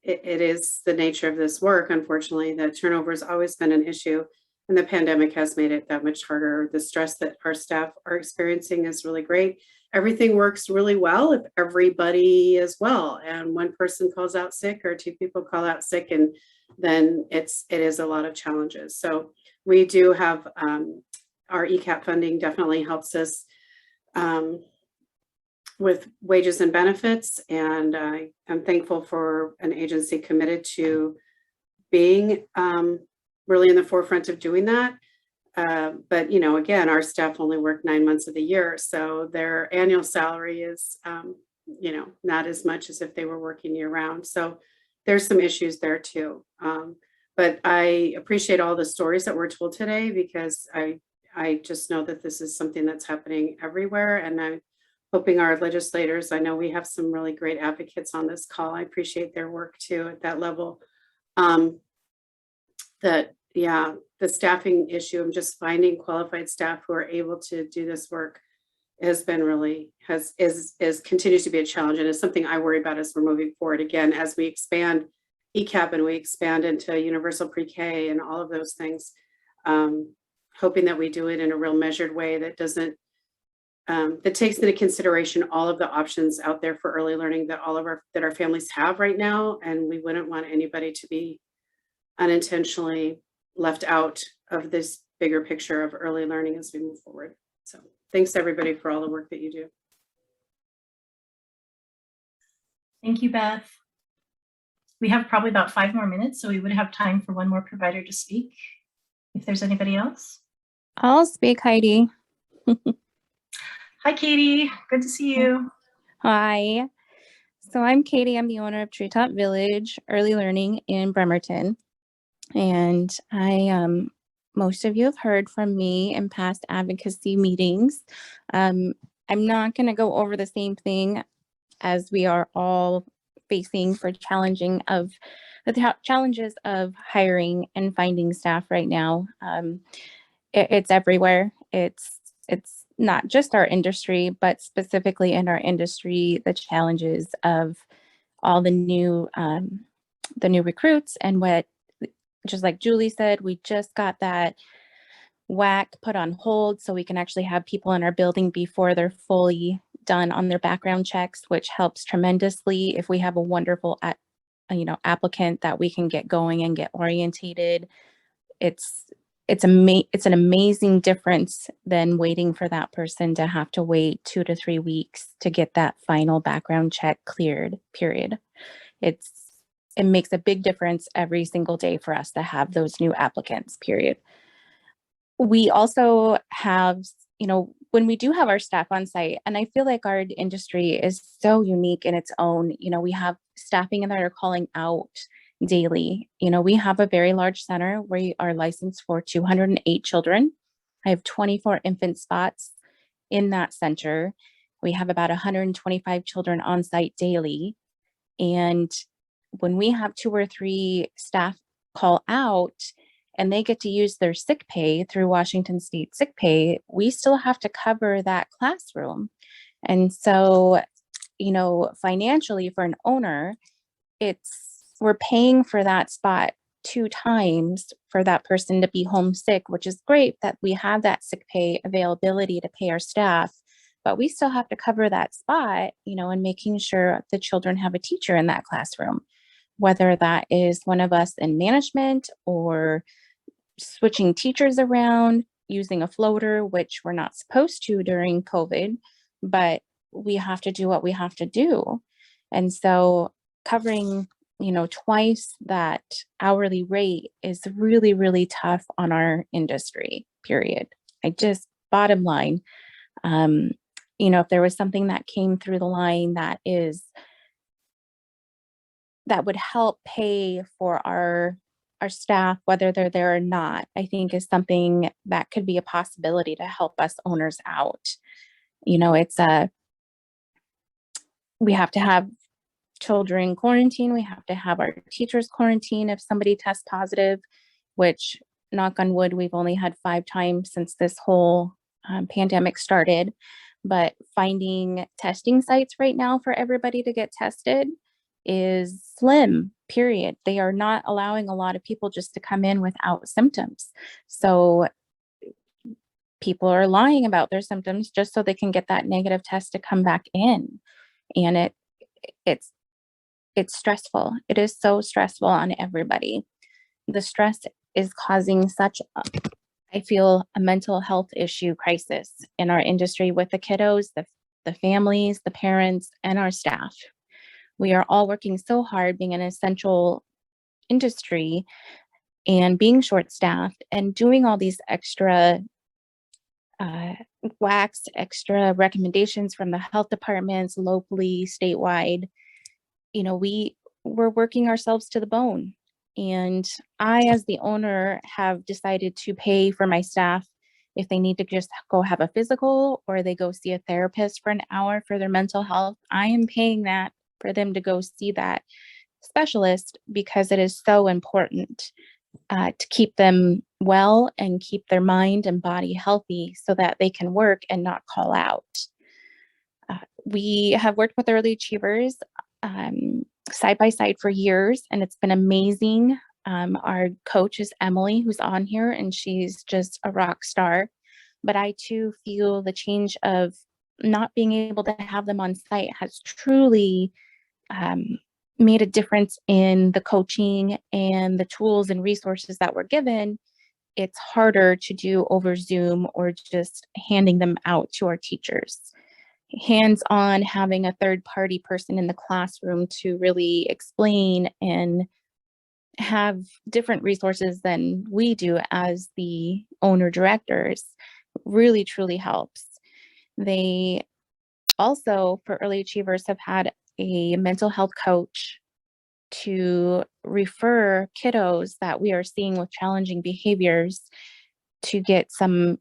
the nature of this work, unfortunately. The turnover has always been an issue. And the pandemic has made it that much harder. The stress that our staff are experiencing is really great. Everything works really well if everybody is well. And one person calls out sick or two people call out sick, and then it is a lot of challenges. So we do have our ECAP funding definitely helps us with wages and benefits. And I'm thankful for an agency committed to being really in the forefront of doing that. But, again, our staff only work 9 months of the year. So their annual salary is, not as much as if they were working year round. So there's some issues there too. But I appreciate all the stories that were told today, because I just know that this is something that's happening everywhere. And I'm hoping our legislators, I know we have some really great advocates on this call. I appreciate their work too at that level. The staffing issue of just finding qualified staff who are able to do this work has been really continues to be a challenge, and is something I worry about as we're moving forward. Again, as we expand ECAP and we expand into universal pre-K and all of those things, hoping that we do it in a real measured way that doesn't that takes into consideration all of the options out there for early learning that our families have right now, and we wouldn't want anybody to be unintentionally left out of this bigger picture of early learning as we move forward. So thanks everybody for all the work that you do. Thank you, Beth. We have probably about 5 more minutes, so we would have time for one more provider to speak. If there's anybody else. I'll speak, Heidi. Hi, Katie. Good to see you. Hi. So I'm Katie. I'm the owner of Treetop Village Early Learning in Bremerton. And most of you have heard from me in past advocacy meetings. I'm not going to go over the same thing as we are all facing for the challenges of hiring and finding staff right now. It's everywhere. It's not just our industry, but specifically in our industry, the challenges of all the new recruits, and what, just like Julie said, we just got that WAC put on hold so we can actually have people in our building before they're fully done on their background checks, which helps tremendously if we have a wonderful applicant that we can get going and get orientated. It's an amazing difference than waiting for that person to have to wait 2 to 3 weeks to get that final background check cleared, period. It makes a big difference every single day for us to have those new applicants, period. we also have, when we do have our staff on site, and I feel like our industry is so unique in its own, we have staffing that are calling out daily. We have a very large center. We are licensed for 208 children. I have 24 infant spots in that center. We have about 125 children on site daily. And when we have 2 or 3 staff call out and they get to use their sick pay through Washington State sick pay, we still have to cover that classroom. And so, financially for an owner, we're paying for that spot 2 times for that person to be homesick, which is great that we have that sick pay availability to pay our staff, but we still have to cover that spot, and making sure the children have a teacher in that classroom, whether that is one of us in management or switching teachers around, using a floater, which we're not supposed to during COVID, but we have to do what we have to do. And so covering, twice that hourly rate is really, really tough on our industry, period. Bottom line, if there was something that came through the line that would help pay for our staff, whether they're there or not, I think is something that could be a possibility to help us owners out. We have to have children quarantine. We have to have our teachers quarantine if somebody tests positive, which, knock on wood, we've only had 5 times since this whole pandemic started. But finding testing sites right now for everybody to get tested is slim, period. They are not allowing a lot of people just to come in without symptoms. So people are lying about their symptoms just so they can get that negative test to come back in. And it's stressful. It is so stressful on everybody. The stress is causing I feel, a mental health issue crisis in our industry with the kiddos, the families, the parents, and our staff. We are all working so hard being an essential industry and being short-staffed and doing all these extra extra recommendations from the health departments, locally, statewide. We're working ourselves to the bone. And I, as the owner, have decided to pay for my staff if they need to just go have a physical or they go see a therapist for an hour for their mental health. I am paying that for them to go see that specialist because it is so important to keep them well and keep their mind and body healthy so that they can work and not call out. We have worked with early achievers side by side for years, and it's been amazing. Our coach is Emily, who's on here, and she's just a rock star. But I too feel the change of not being able to have them on site has truly made a difference in the coaching and the tools and resources that we're given. It's harder to do over Zoom or just handing them out to our teachers. Hands-on, having a third-party person in the classroom to really explain and have different resources than we do as the owner directors really truly helps. They also, for early achievers, have had a mental health coach to refer kiddos that we are seeing with challenging behaviors to get some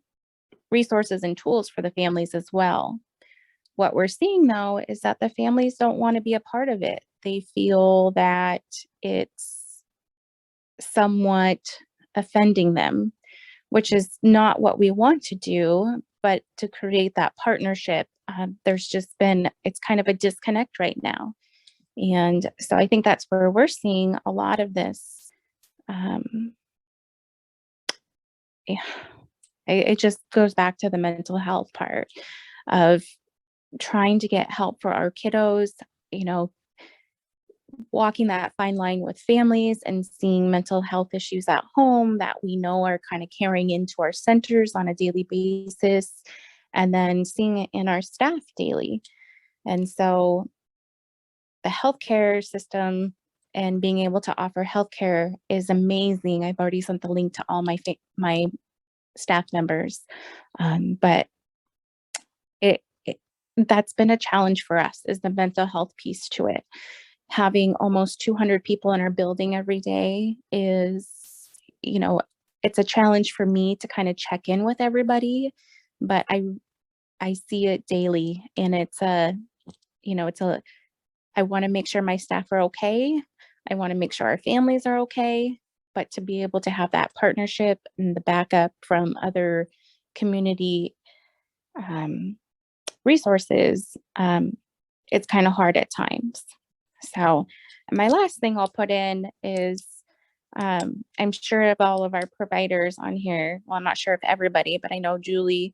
resources and tools for the families as well. What we're seeing though is that the families don't want to be a part of it. They feel that it's somewhat offending them, which is not what we want to do, but to create that partnership. It's kind of a disconnect right now. And so I think that's where we're seeing a lot of this. It just goes back to the mental health part of trying to get help for our kiddos, walking that fine line with families and seeing mental health issues at home that we know are kind of carrying into our centers on a daily basis, and then seeing it in our staff daily. And so the healthcare system and being able to offer healthcare is amazing. I've already sent the link to all my staff members. But that's been a challenge for us, is the mental health piece to it. Having almost 200 people in our building every day is, you know, it's a challenge for me to kind of check in with everybody, but I see it daily, and it's a, you know, I want to make sure my staff are okay. I want to make sure our families are okay, but to be able to have that partnership and the backup from other community resources, it's kind of hard at times. So my last thing I'll put in is, I'm sure of all of our providers on here, well, I'm not sure if everybody, but I know Julie,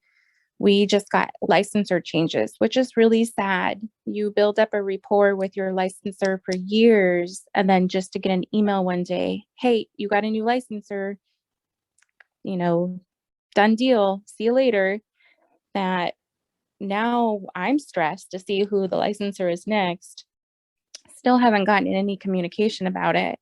we just got licensor changes, which is really sad. You build up a rapport with your licensor for years, and then just to get an email one day, hey, you got a new licensor, you know, done deal, see you later. That now I'm stressed to see who the licensor is next. Still haven't gotten any communication about it.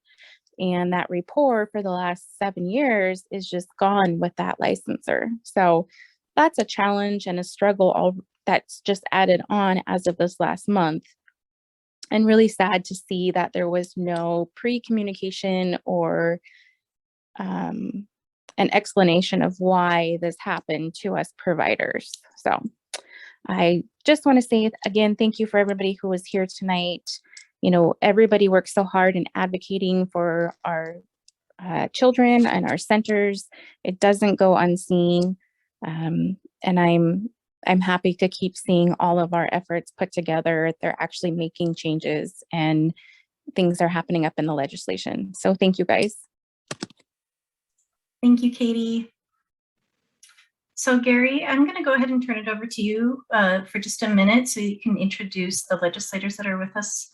And that rapport for the last 7 years is just gone with that licensor. So that's a challenge and a struggle that's just added on as of this last month. And really sad to see that there was no pre-communication or an explanation of why this happened to us providers. So I just want to say again, thank you for everybody who was here tonight. You know, everybody works so hard in advocating for our children and our centers. It doesn't go unseen. And I'm happy to keep seeing all of our efforts put together. They're actually making changes and things are happening up in the legislation. So thank you guys. Thank you, Katie. So Gary, I'm going to go ahead and turn it over to you for just a minute so you can introduce the legislators that are with us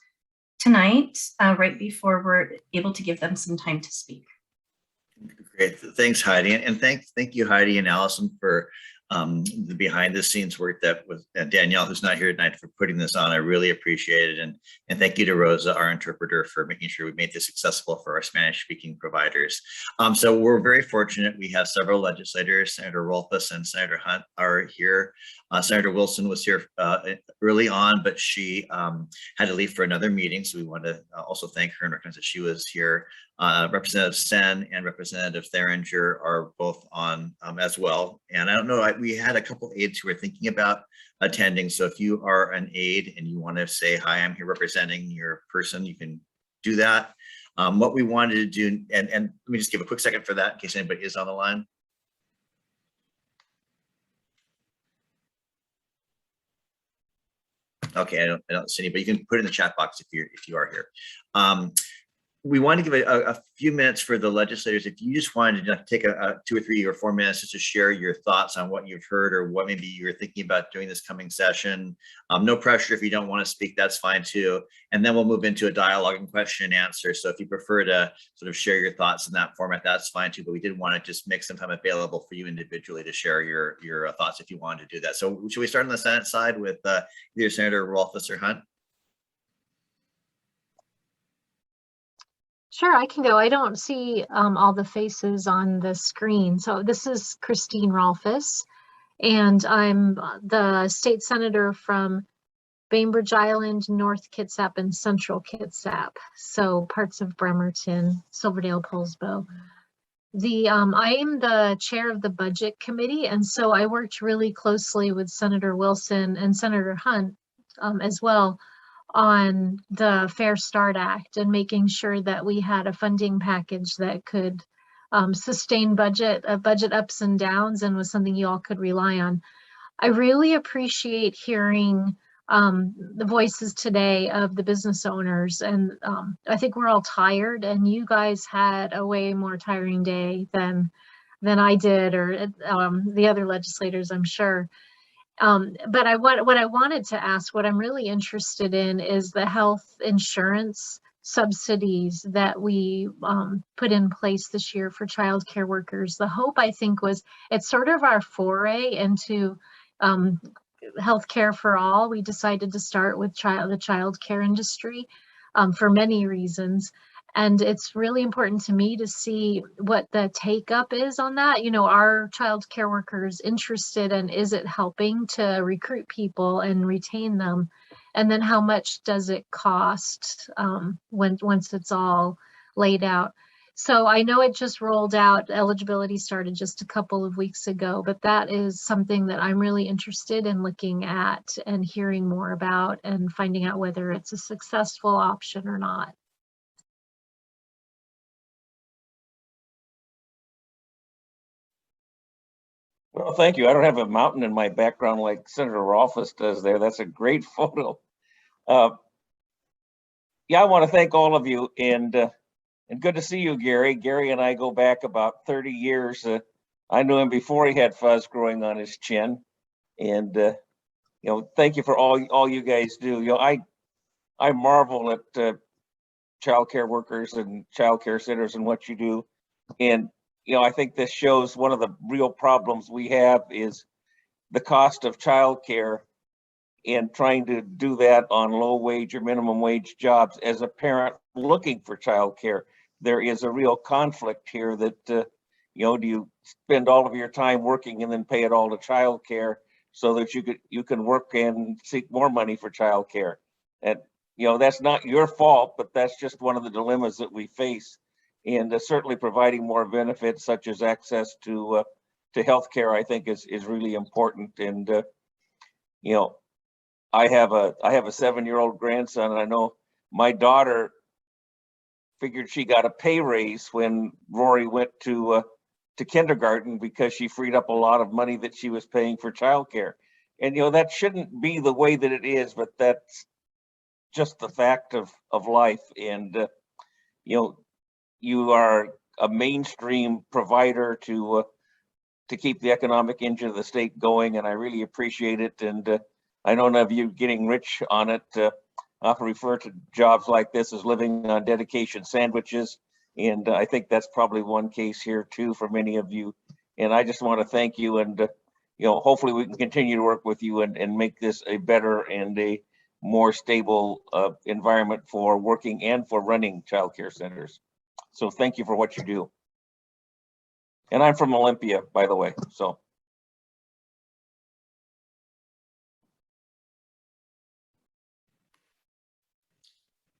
tonight, right before we're able to give them some time to speak. Great, thanks Heidi, and thank you Heidi and Allison for the behind the scenes work that with Danielle, who's not here tonight, for putting this on. I really appreciate it, and thank you to Rosa, our interpreter, for making sure we made this accessible for our Spanish speaking providers. So we're very fortunate. We have several legislators. Senator Rolfes and Senator Hunt are here. Senator Wilson was here early on, but she had to leave for another meeting. So we want to also thank her and recognize that she was here. Representative Sen and Representative Theringer are both on as well. And I don't know, we had a couple aides who were thinking about attending. So if you are an aide and you want to say, hi, I'm here representing your person, you can do that. What we wanted to do, and let me just give a quick second for that in case anybody is on the line. Okay, I don't see anybody. You can put it in the chat box if you are here. We want to give a few minutes for the legislators. If you just wanted to take 2 or 3 or 4 minutes just to share your thoughts on what you've heard or what maybe you're thinking about doing this coming session. No pressure if you don't want to speak, that's fine too. And then we'll move into a dialogue and question and answer. So if you prefer to sort of share your thoughts in that format, that's fine too. But we did want to just make some time available for you individually to share your thoughts if you wanted to do that. So should we start on the Senate side with either Senator Rolfes or Hunt? Sure, I can go. I don't see all the faces on the screen. So this is Christine Rolfes, and I'm the state senator from Bainbridge Island, North Kitsap, and Central Kitsap. So parts of Bremerton, Silverdale, Poulsbo. I am the chair of the budget committee, and so I worked really closely with Senator Wilson and Senator Hunt as well on the Fair Start Act and making sure that we had a funding package that could sustain budget ups and downs and was something you all could rely on. I really appreciate hearing the voices today of the business owners, and I think we're all tired, and you guys had a way more tiring day than I did, or the other legislators, I'm sure. But what I wanted to ask, what I'm really interested in, is the health insurance subsidies that we put in place this year for childcare workers. The hope, I think, was it's sort of our foray into healthcare for all. We decided to start with the childcare industry for many reasons. And it's really important to me to see what the take up is on that. You know, are child care workers interested, and is it helping to recruit people and retain them? And then how much does it cost once it's all laid out? So I know it just rolled out, eligibility started just a couple of weeks ago, but that is something that I'm really interested in looking at and hearing more about and finding out whether it's a successful option or not. Well, thank you. I don't have a mountain in my background like Senator Rolfes does there. That's a great photo. Yeah, I want to thank all of you, and good to see you, Gary. Gary and I go back about 30 years. I knew him before he had fuzz growing on his chin, and you know, thank you for all you guys do. You know, I marvel at child care workers and child care centers and what you do, and you know, I think this shows one of the real problems we have is the cost of child care and trying to do that on low wage or minimum wage jobs. As a parent looking for child care, there is a real conflict here that, you know, do you spend all of your time working and then pay it all to child care so that you can work and seek more money for child care? And, you know, that's not your fault, but that's just one of the dilemmas that we face. And certainly providing more benefits such as access to healthcare, I think is really important. And you know, I have a 7-year-old grandson, and I know my daughter figured she got a pay raise when Rory went to kindergarten because she freed up a lot of money that she was paying for childcare. And you know, that shouldn't be the way that it is, but that's just the fact of life. And you know, you are a mainstream provider to keep the economic engine of the state going, and I really appreciate it. And I know none of you getting rich on it. I often refer to jobs like this as living on dedication sandwiches, and I think that's probably one case here too for many of you. And I just want to thank you, and you know, hopefully we can continue to work with you and make this a better and a more stable environment for working and for running child care centers. So thank you for what you do. And I'm from Olympia, by the way, so.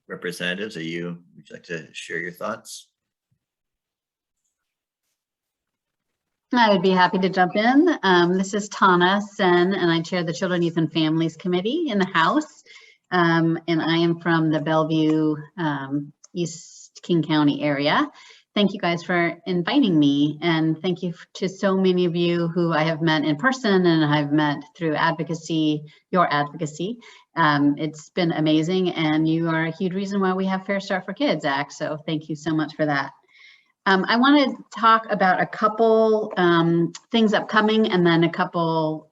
Representatives, would you like to share your thoughts? I would be happy to jump in. This is Tana Sen, and I chair the Children, Youth, and Families Committee in the House. And I am from the Bellevue, East King County area. Thank you guys for inviting me, and thank you to so many of you who I have met in person and I've met through advocacy, your advocacy. It's been amazing, and you are a huge reason why we have Fair Start for Kids Act, so thank you so much for that. I want to talk about a couple things upcoming and then a couple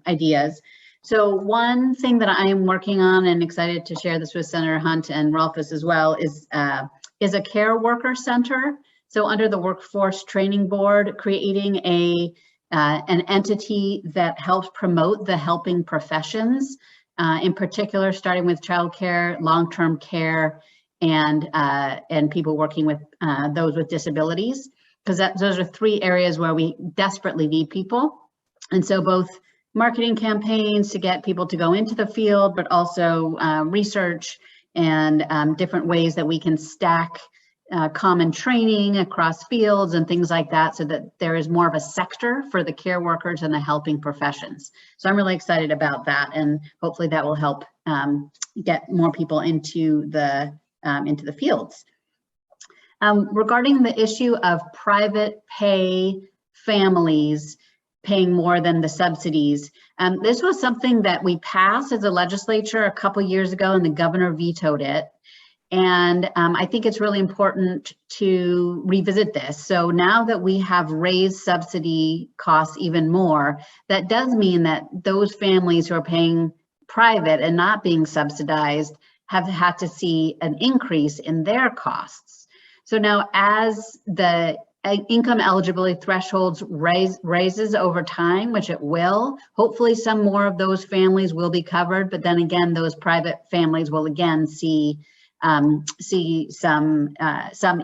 ideas. So one thing that I am working on, and excited to share this with Senator Hunt and Rolfes as well, is a care worker center. So under the Workforce Training Board, creating an entity that helps promote the helping professions, in particular, starting with childcare, long-term care, and people working with those with disabilities, because those are 3 areas where we desperately need people. And so both marketing campaigns to get people to go into the field, but also research and different ways that we can stack common training across fields and things like that, so that there is more of a sector for the care workers and the helping professions. So I'm really excited about that, and hopefully that will help get more people into the fields. Regarding the issue of private pay families paying more than the subsidies, this was something that we passed as a legislature a couple years ago, and the governor vetoed it. And I think it's really important to revisit this. So now that we have raised subsidy costs even more, that does mean that those families who are paying private and not being subsidized have had to see an increase in their costs. So now, as the income eligibility thresholds raises over time, which it will, hopefully some more of those families will be covered, but then again, those private families will again see see some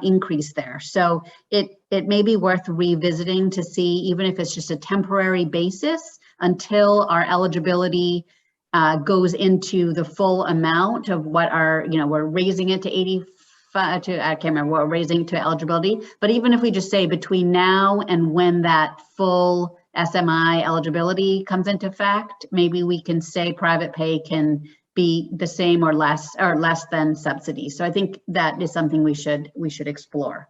increase there. So it may be worth revisiting to see, even if it's just a temporary basis, until our eligibility goes into the full amount of what our, we're raising it to 85 to, I can't remember what we're raising to eligibility. But even if we just say between now and when that full SMI eligibility comes into effect, maybe we can say private pay can be the same or less than subsidy. So I think that is something we should explore.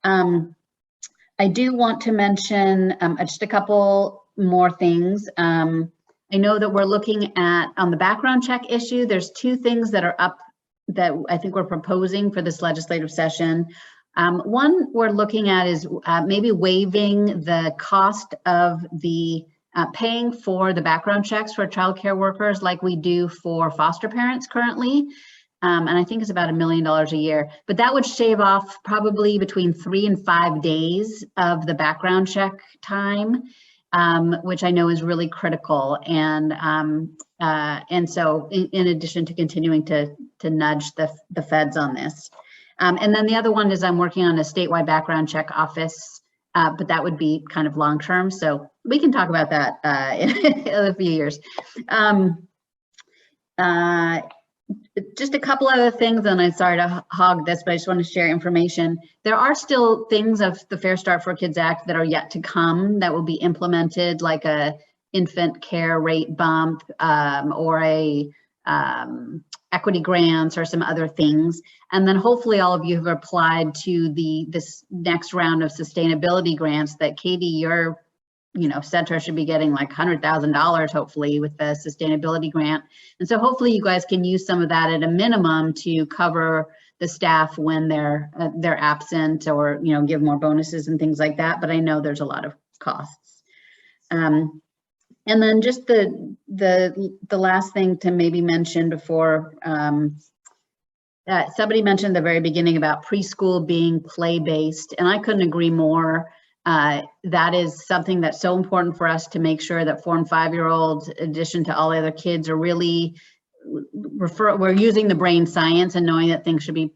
I do want to mention just a couple more things. I know that we're looking at, on the background check issue, there's two things that are up that I think we're proposing for this legislative session. One we're looking at is maybe waiving the cost of the paying for the background checks for childcare workers like we do for foster parents currently. And I think it's about $1 million a year, but that would shave off probably between 3 and 5 days of the background check time, which I know is really critical. And so in addition to continuing to nudge the feds on this. And then the other one is I'm working on a statewide background check office, but that would be kind of long-term. So we can talk about that in a few years. Just a couple other things, and I'm sorry to hog this, but I just want to share information. There are still things of the Fair Start for Kids Act that are yet to come that will be implemented, like a infant care rate bump or a equity grants or some other things. And then hopefully all of you have applied to this next round of sustainability grants that Katie, your center should be getting like $100,000 hopefully with the sustainability grant. And so hopefully you guys can use some of that at a minimum to cover the staff when they're absent, or give more bonuses and things like that. But I know there's a lot of costs. And then just the last thing to maybe mention before, somebody mentioned at the very beginning about preschool being play-based, and I couldn't agree more. That is something that's so important for us to make sure that 4 and 5-year-olds, in addition to all the other kids, are really we're using the brain science and knowing that things should be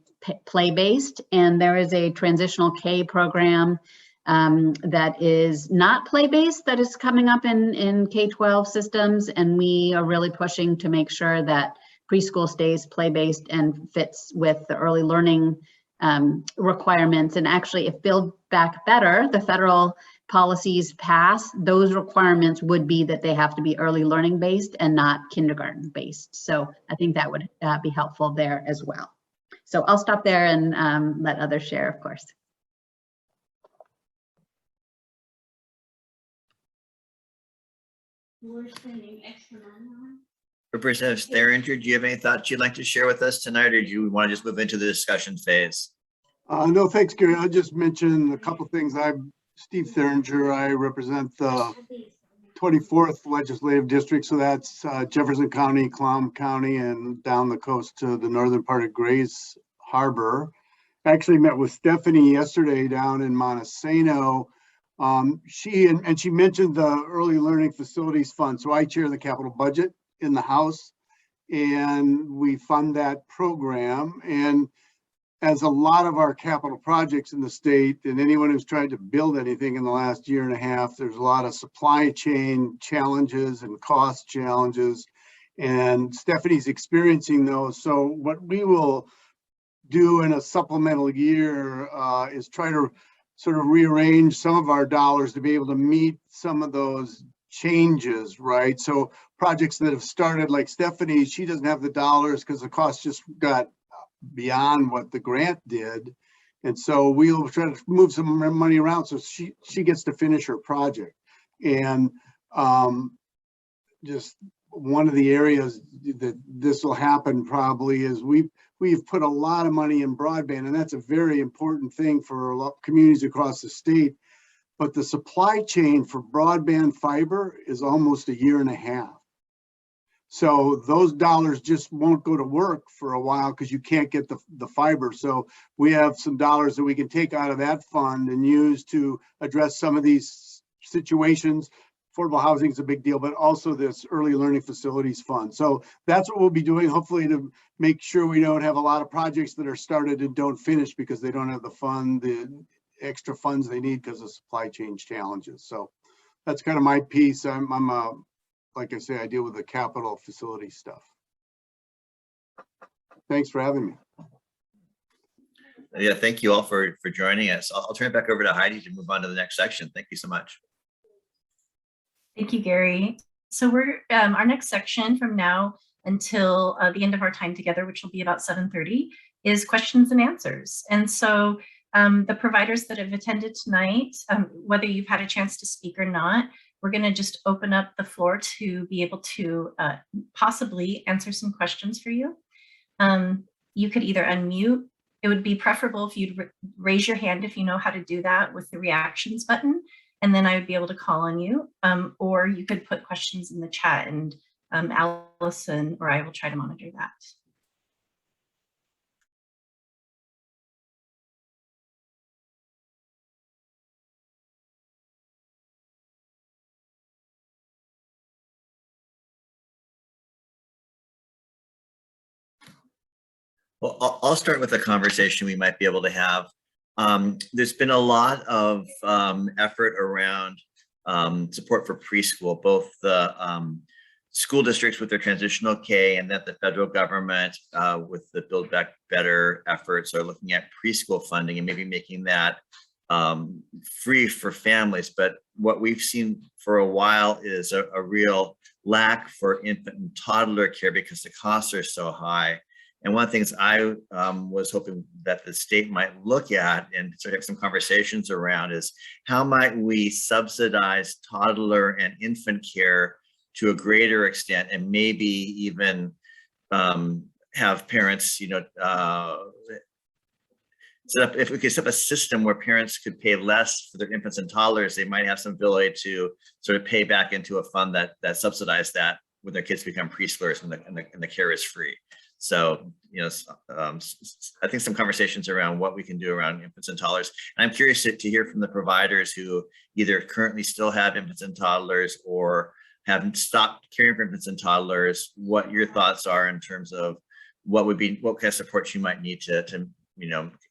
play-based. And there is a transitional K program that is not play-based that is coming up in K-12 systems, and we are really pushing to make sure that preschool stays play-based and fits with the early learning requirements. And actually, if Build Back Better, the federal policies pass, those requirements would be that they have to be early learning based and not kindergarten based. So I think that would be helpful there as well. So I'll stop there and let others share, of course. We're spending extra money on. Representative Theringer, do you have any thoughts you'd like to share with us tonight, or do you want to just move into the discussion phase? No, thanks, Gary. I'll just mention a couple things. I'm Steve Theringer. I represent the 24th Legislative District, so that's Jefferson County, Clallam County, and down the coast to the northern part of Grays Harbor. I actually met with Stephanie yesterday down in Montesano. She mentioned the Early Learning Facilities Fund. So I chair the capital budget in the House, and we fund that program. And as a lot of our capital projects in the state, and anyone who's tried to build anything in the last year and a half, there's a lot of supply chain challenges and cost challenges, and Stephanie's experiencing those. So what we will do in a supplemental year is try to sort of rearrange some of our dollars to be able to meet some of those changes, right? So projects that have started, like Stephanie, she doesn't have the dollars because the cost just got beyond what the grant did. And so we'll try to move some money around so she gets to finish her project. And just one of the areas that this will happen probably is we've put a lot of money in broadband, and that's a very important thing for a lot of communities across the state. But the supply chain for broadband fiber is almost 1.5 years. So those dollars just won't go to work for a while because you can't get the fiber. So we have some dollars that we can take out of that fund and use to address some of these situations. affordable housing is a big deal, but also this early learning facilities fund. So that's what we'll be doing, hopefully, to make sure we don't have a lot of projects that are started and don't finish because they don't have the extra funds they need because of supply chain challenges. So that's kind of my piece. I'm like I say, I deal with the capital facility stuff. Thanks for having me. Yeah, thank you all for joining us. I'll turn it back over to Heidi to move on to the next section. Thank you so much. Thank you, Gary. So we're our next section from now until the end of our time together, which will be about 7:30, is questions and answers. And so the providers that have attended tonight, whether you've had a chance to speak or not, we're going to just open up the floor to be able to possibly answer some questions for you. You could either unmute. It would be preferable if you'd raise your hand if you know how to do that with the reactions button, and then I would be able to call on you. Or you could put questions in the chat, and Allison or I will try to monitor that. Well, I'll start with a conversation we might be able to have. There's been a lot of effort around support for preschool, both the school districts with their transitional K and that the federal government with the Build Back Better efforts are looking at preschool funding and maybe making that free for families. But what we've seen for a while is a real lack for infant and toddler care because the costs are so high. And one of the things I was hoping that the state might look at and sort of have some conversations around is how might we subsidize toddler and infant care to a greater extent, and maybe even have parents, set up, if we could set up a system where parents could pay less for their infants and toddlers, they might have some ability to sort of pay back into a fund that subsidizes that when their kids become preschoolers and the care is free. So, I think some conversations around what we can do around infants and toddlers. And I'm curious to hear from the providers who either currently still have infants and toddlers or haven't stopped caring for infants and toddlers, what your thoughts are in terms of what kind of support you might need to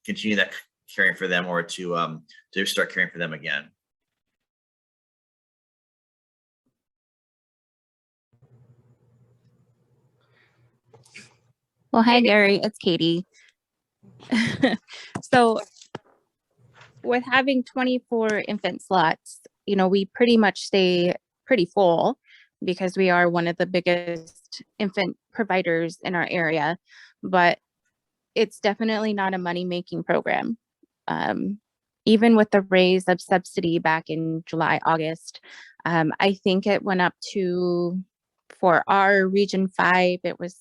continue that caring for them or to start caring for them again. Well, hi, Gary. It's Katie. So with having 24 infant slots, we pretty much stay pretty full because we are one of the biggest infant providers in our area, but it's definitely not a money-making program. Even with the raise of subsidy back in July, August, I think it went up to, for our Region 5, it was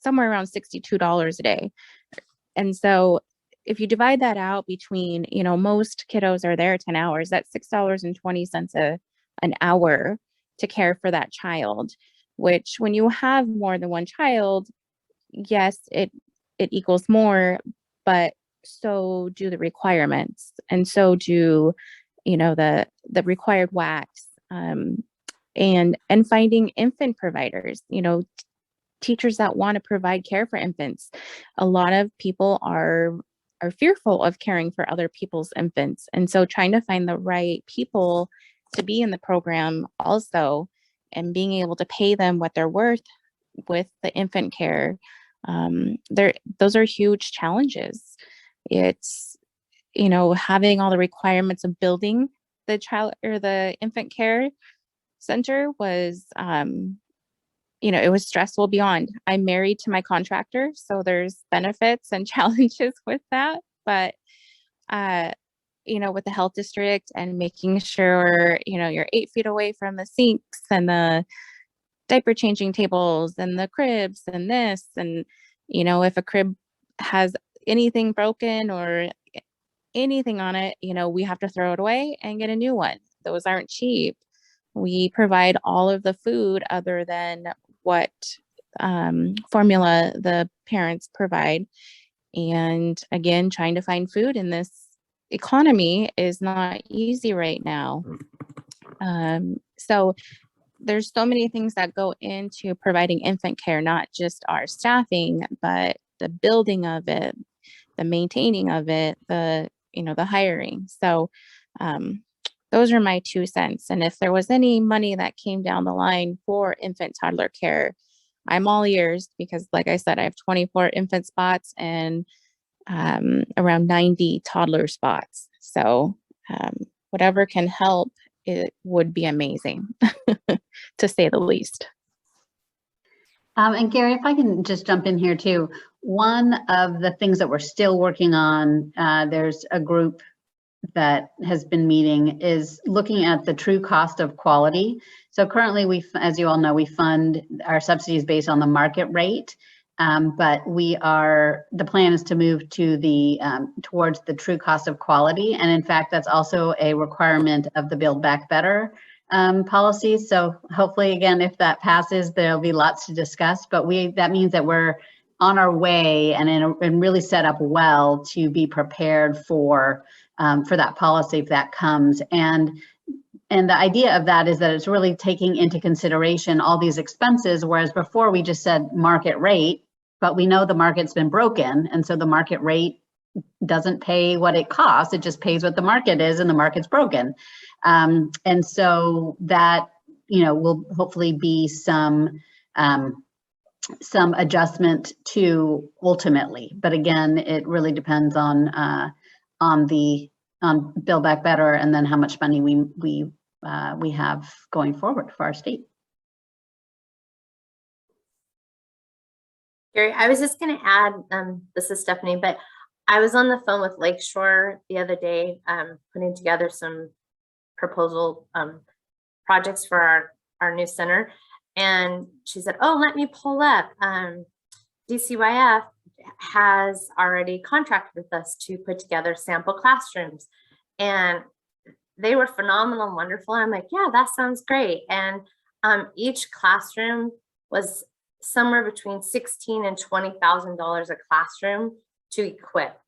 somewhere around $62 a day. And so if you divide that out between, most kiddos are there 10 hours, that's $6.20 an hour to care for that child, which when you have more than one child, yes, it equals more, but so do the requirements. And so do, the required wax, and finding infant providers, teachers that want to provide care for infants. A lot of people are fearful of caring for other people's infants. And so trying to find the right people to be in the program also, and being able to pay them what they're worth with the infant care, those are huge challenges. It's, having all the requirements of building the child or the infant care center was, it was stressful beyond. I'm married to my contractor, so there's benefits and challenges with that. But, with the health district and making sure, you're 8 feet away from the sinks and the diaper changing tables and the cribs and this, and, if a crib has anything broken or anything on it, we have to throw it away and get a new one. Those aren't cheap. We provide all of the food other than what formula the parents provide. And again, trying to find food in this economy is not easy right now. So there's so many things that go into providing infant care, not just our staffing, but the building of it, the maintaining of it, the hiring. So those are my 2 cents. And if there was any money that came down the line for infant toddler care, I'm all ears, because like I said, I have 24 infant spots and around 90 toddler spots. So whatever can help, it would be amazing, to say the least. And Gary, if I can just jump in here too, one of the things that we're still working on, there's a group that has been meeting, is looking at the true cost of quality. So currently, as you all know, we fund our subsidies based on the market rate, but the plan is to move to towards the true cost of quality. And in fact, that's also a requirement of the Build Back Better policy. So hopefully, again, if that passes, there'll be lots to discuss, but that means that we're on our way and really set up well to be prepared for that policy if that comes. And the idea of that is that it's really taking into consideration all these expenses, whereas before we just said market rate, but we know the market's been broken. And so the market rate doesn't pay what it costs, it just pays what the market is, and the market's broken. And so that, will hopefully be some adjustment to ultimately, but again, it really depends on Build Back Better, and then how much money we have going forward for our state. Gary, I was just going to add, this is Stephanie, but I was on the phone with Lakeshore the other day, putting together some proposal projects for our new center. And she said, oh, let me pull up. DCYF has already contracted with us to put together sample classrooms. And they were phenomenal and wonderful. And I'm like, yeah, that sounds great. And each classroom was somewhere between $16,000 and $20,000 a classroom to equip.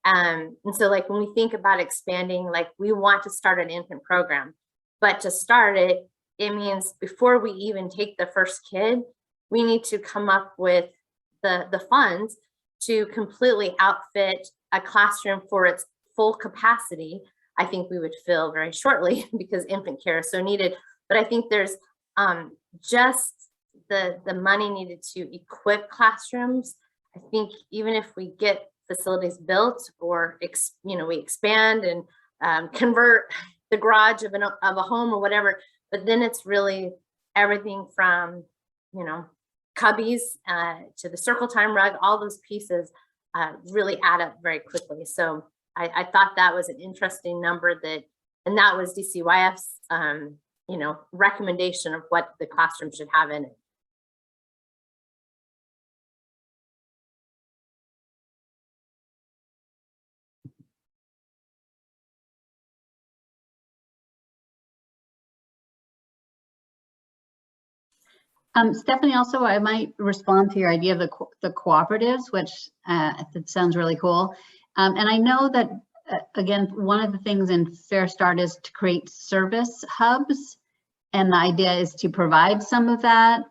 And so like when we think about expanding, like we want to start an infant program, but to start it, it means before we even take the first kid, we need to come up with the funds to completely outfit a classroom for its full capacity. I think we would fill very shortly because infant care is so needed. But I think there's just the money needed to equip classrooms. I think even if we get facilities built, or we expand and convert the garage of a home or whatever, but then it's really everything from cubbies to the circle time rug. All those pieces really add up very quickly. So I thought that was an interesting number, and that was DCYF's recommendation of what the classroom should have in it. Stephanie, also, I might respond to your idea of the cooperatives, which it sounds really cool. And I know that, again, one of the things in Fair Start is to create service hubs. And the idea is to provide some of that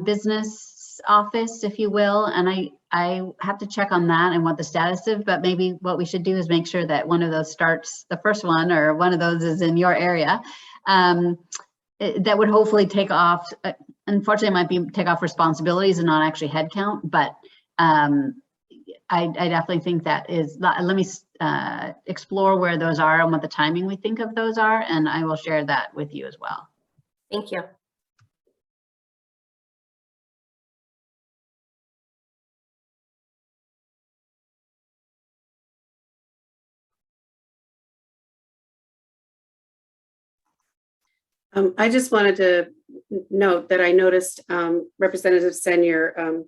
business office, if you will. And I have to check on that and what the status is, but maybe what we should do is make sure that one of those starts, the first one, or one of those is in your area. That would hopefully take off. Unfortunately, it might take off responsibilities and not actually headcount, but I definitely think that is, let me explore where those are and what the timing we think of those are, and I will share that with you as well. Thank you. I just wanted to note that I noticed Representative Senior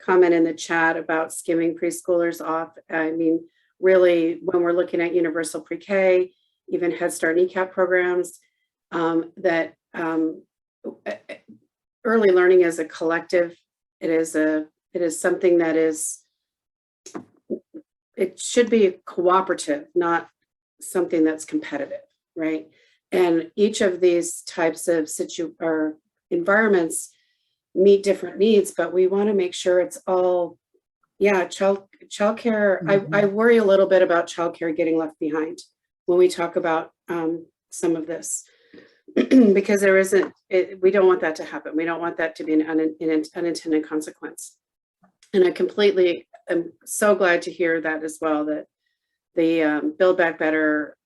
comment in the chat about skimming preschoolers off. I mean, really, when we're looking at universal pre-K, even Head Start and ECAP programs, that early learning is a collective. It is something that it should be cooperative, not something that's competitive, right? And each of these types of environments meet different needs, but we want to make sure it's all, yeah, childcare. I worry a little bit about childcare getting left behind when we talk about some of this, because we don't want that to happen. We don't want that to be an unintended consequence. And I completely am so glad to hear that as well, that the Build Back Better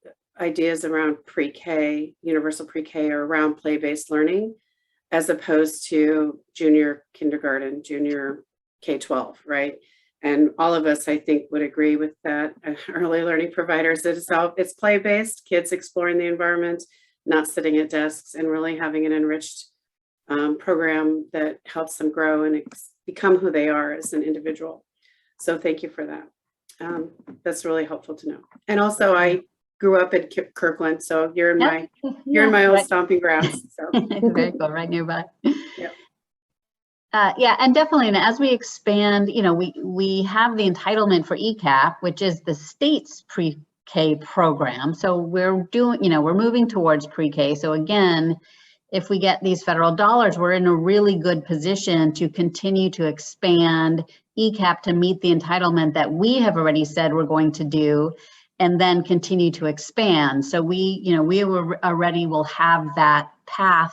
ideas around pre-K, universal pre-K, are around play-based learning, as opposed to junior kindergarten, junior K-12, right? And all of us, I think, would agree with that. Early learning providers, it's play-based, kids exploring the environment, not sitting at desks, and really having an enriched program that helps them grow and become who they are as an individual. So thank you for that. That's really helpful to know. And also, I grew up in Kirkland, so you're in my old stomping grounds. So very cool, right nearby. Yep. Yeah, and definitely, and as we expand, we have the entitlement for ECAP, which is the state's pre-K program. So we're moving towards pre-K. So again, if we get these federal dollars, we're in a really good position to continue to expand ECAP to meet the entitlement that we have already said we're going to do, and then continue to expand. So we already will have that path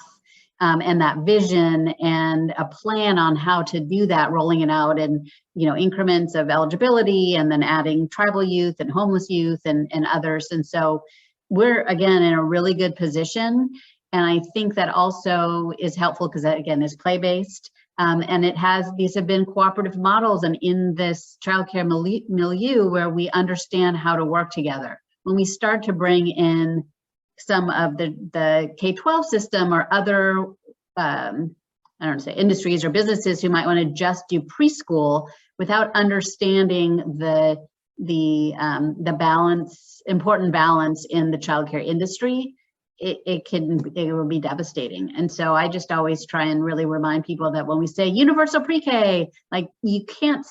and that vision and a plan on how to do that, rolling it out in increments of eligibility, and then adding tribal youth and homeless youth and others. And so we're, again, in a really good position. And I think that also is helpful because that, again, is play-based. And these have been cooperative models, and in this childcare milieu where we understand how to work together. When we start to bring in some of the K-12 system or other, I don't want to say industries or businesses who might want to just do preschool without understanding the important balance in the childcare industry, it will be devastating. And so I just always try and really remind people that when we say universal pre-K, like, you can't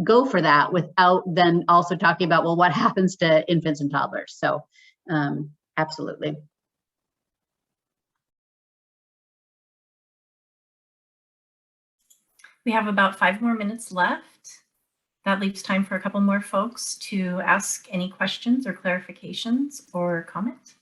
go for that without then also talking about, well, what happens to infants and toddlers? So absolutely. We have about 5 more minutes left. That leaves time for a couple more folks to ask any questions or clarifications or comments.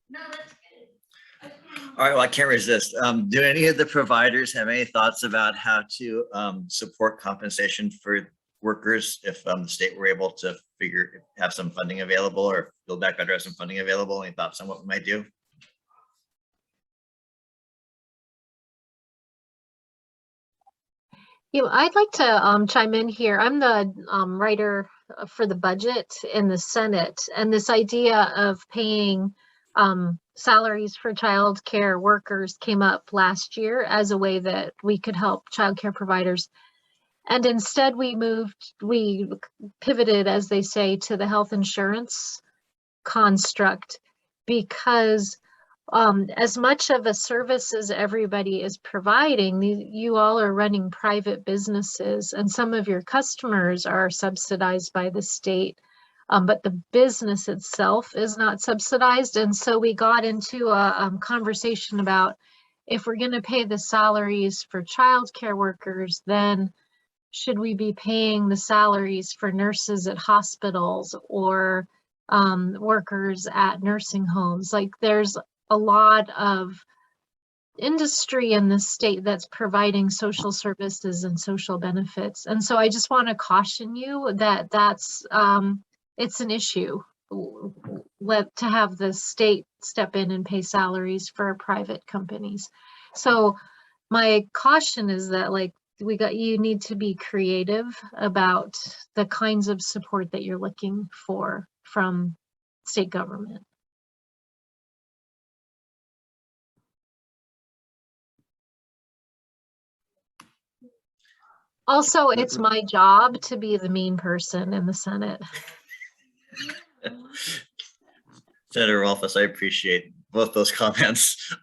No, that's good. All right, well, I can't resist. Do any of the providers have any thoughts about how to support compensation for workers if the state were able to have some funding available, or Build Back Better have some funding available? Any thoughts on what we might do? I'd like to chime in here. I'm the writer for the budget in the Senate, and this idea of paying salaries for child care workers came up last year as a way that we could help child care providers. And instead we pivoted, as they say, to the health insurance construct, because as much of a service as everybody is providing, you all are running private businesses, and some of your customers are subsidized by the state, but the business itself is not subsidized. And so we got into a conversation about, if we're going to pay the salaries for childcare workers, then should we be paying the salaries for nurses at hospitals or workers at nursing homes? Like, there's a lot of industry in the state that's providing social services and social benefits. And so I just want to caution you that it's an issue to have the state step in and pay salaries for private companies. So my caution is that, like, you need to be creative about the kinds of support that you're looking for from state government. Also, it's my job to be the mean person in the Senate. Senator Rolfes, I appreciate both those comments.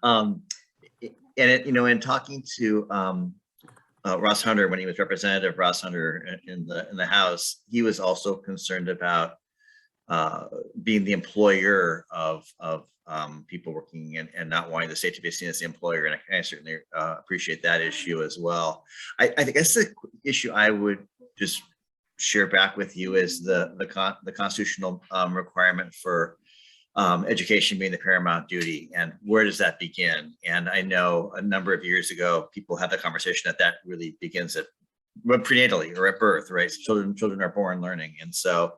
In talking to Ross Hunter, when he was Representative Ross Hunter in the House, he was also concerned about being the employer of people working and not wanting the state to be seen as the employer. And I certainly appreciate that issue as well. I guess the issue I would just share back with you is the constitutional requirement for education being the paramount duty, and where does that begin? And I know a number of years ago, people had the conversation that really begins at prenatally or at birth, right? Children are born learning. And so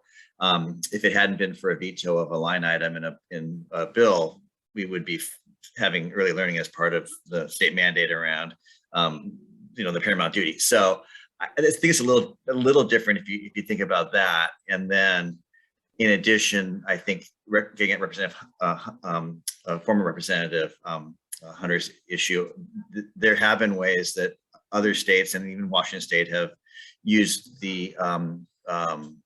if it hadn't been for a veto of a line item in a bill, we would be having early learning as part of the state mandate around the paramount duty. So I think it's a little different if you think about that. And then in addition, I think getting at former Representative Hunter's issue, there have been ways that other states and even Washington State have used the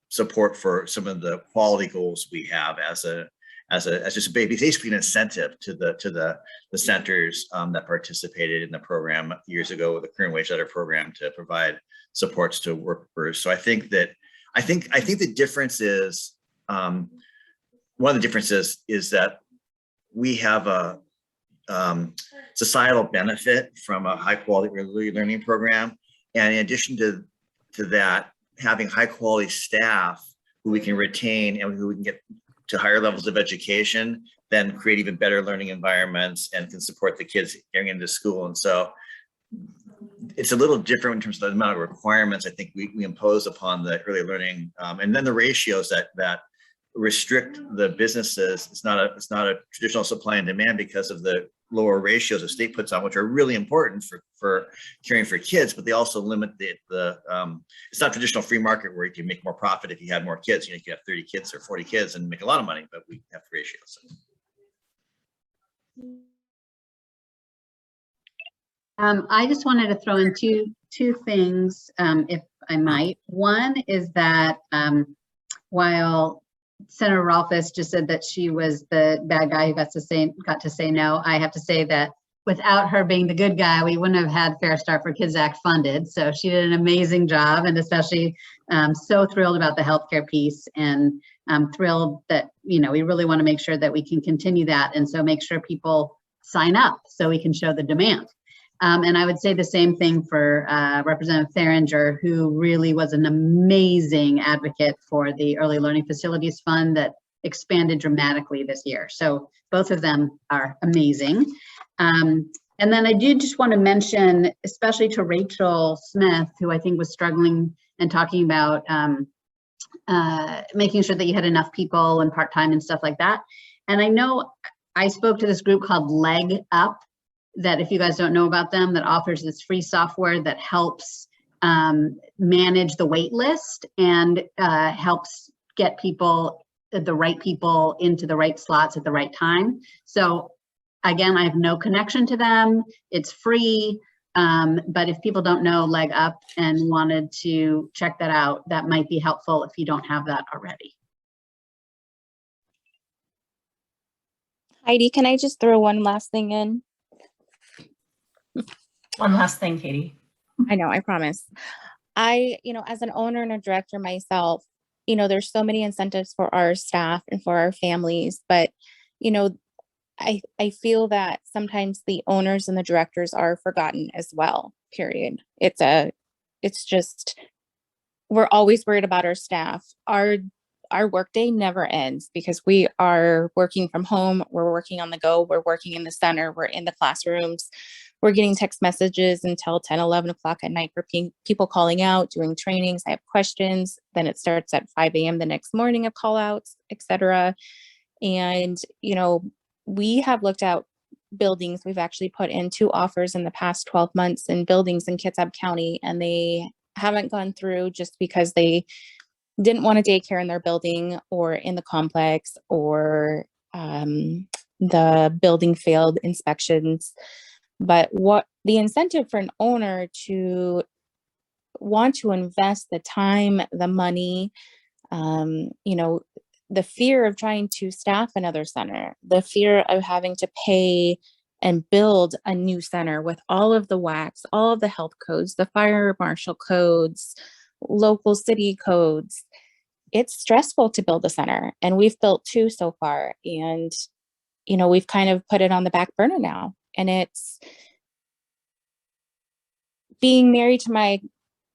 support for some of the quality goals we have as just basically an incentive to the centers that participated in the program years ago with the Career and Wage Letter program to provide supports to workers. So I think the difference is one of the differences is that we have a societal benefit from a high quality early learning program, and in addition to that, having high quality staff who we can retain and who we can get to higher levels of education, then create even better learning environments and can support the kids getting into school. And so it's a little different in terms of the amount of requirements I think we impose upon the early learning, and then the ratios that restrict the businesses. It's not a traditional supply and demand because of the lower ratios the state puts on, which are really important for caring for kids, but they also limit the it's not traditional free market where you can make more profit if you had more kids. You can have 30 kids or 40 kids and make a lot of money, but we have ratios. I just wanted to throw in two things, if I might. One is that while Senator Rolfes just said that she was the bad guy who got to say no, I have to say that without her being the good guy, we wouldn't have had Fair Start for Kids Act funded. So she did an amazing job, and especially so thrilled about the healthcare piece, and I'm thrilled that, we really want to make sure that we can continue that. And so make sure people sign up so we can show the demand. And I would say the same thing for Representative Theringer, who really was an amazing advocate for the Early Learning Facilities Fund that expanded dramatically this year. So both of them are amazing. And then I did just want to mention, especially to Rachel Smith, who I think was struggling and talking about making sure that you had enough people and part-time and stuff like that. And I know I spoke to this group called Leg Up, that if you guys don't know about them, that offers this free software that helps manage the wait list and helps get the right people into the right slots at the right time. So again, I have no connection to them. It's free, but if people don't know Leg Up and wanted to check that out, that might be helpful if you don't have that already. Heidi, can I just throw one last thing in? One last thing, Katie. I know, I promise. As an owner and a director myself, there's so many incentives for our staff and for our families, but, I feel that sometimes the owners and the directors are forgotten as well, period. It's just, we're always worried about our staff. Our workday never ends because we are working from home, we're working on the go, we're working in the center, we're in the classrooms. We're getting text messages until 10, 11 o'clock at night for people calling out, doing trainings. I have questions. Then it starts at 5 a.m. the next morning of call outs, et cetera. And, we have looked at buildings. We've actually put in 2 offers in the past 12 months in buildings in Kitsap County, and they haven't gone through just because they didn't want a daycare in their building or in the complex, or the building failed inspections. But what the incentive for an owner to want to invest the time, the money, the fear of trying to staff another center, the fear of having to pay and build a new center with all of the WACs, all of the health codes, the fire marshal codes, local city codes. It's stressful to build a center, and we've built 2 so far, and we've kind of put it on the back burner now. And it's being married to my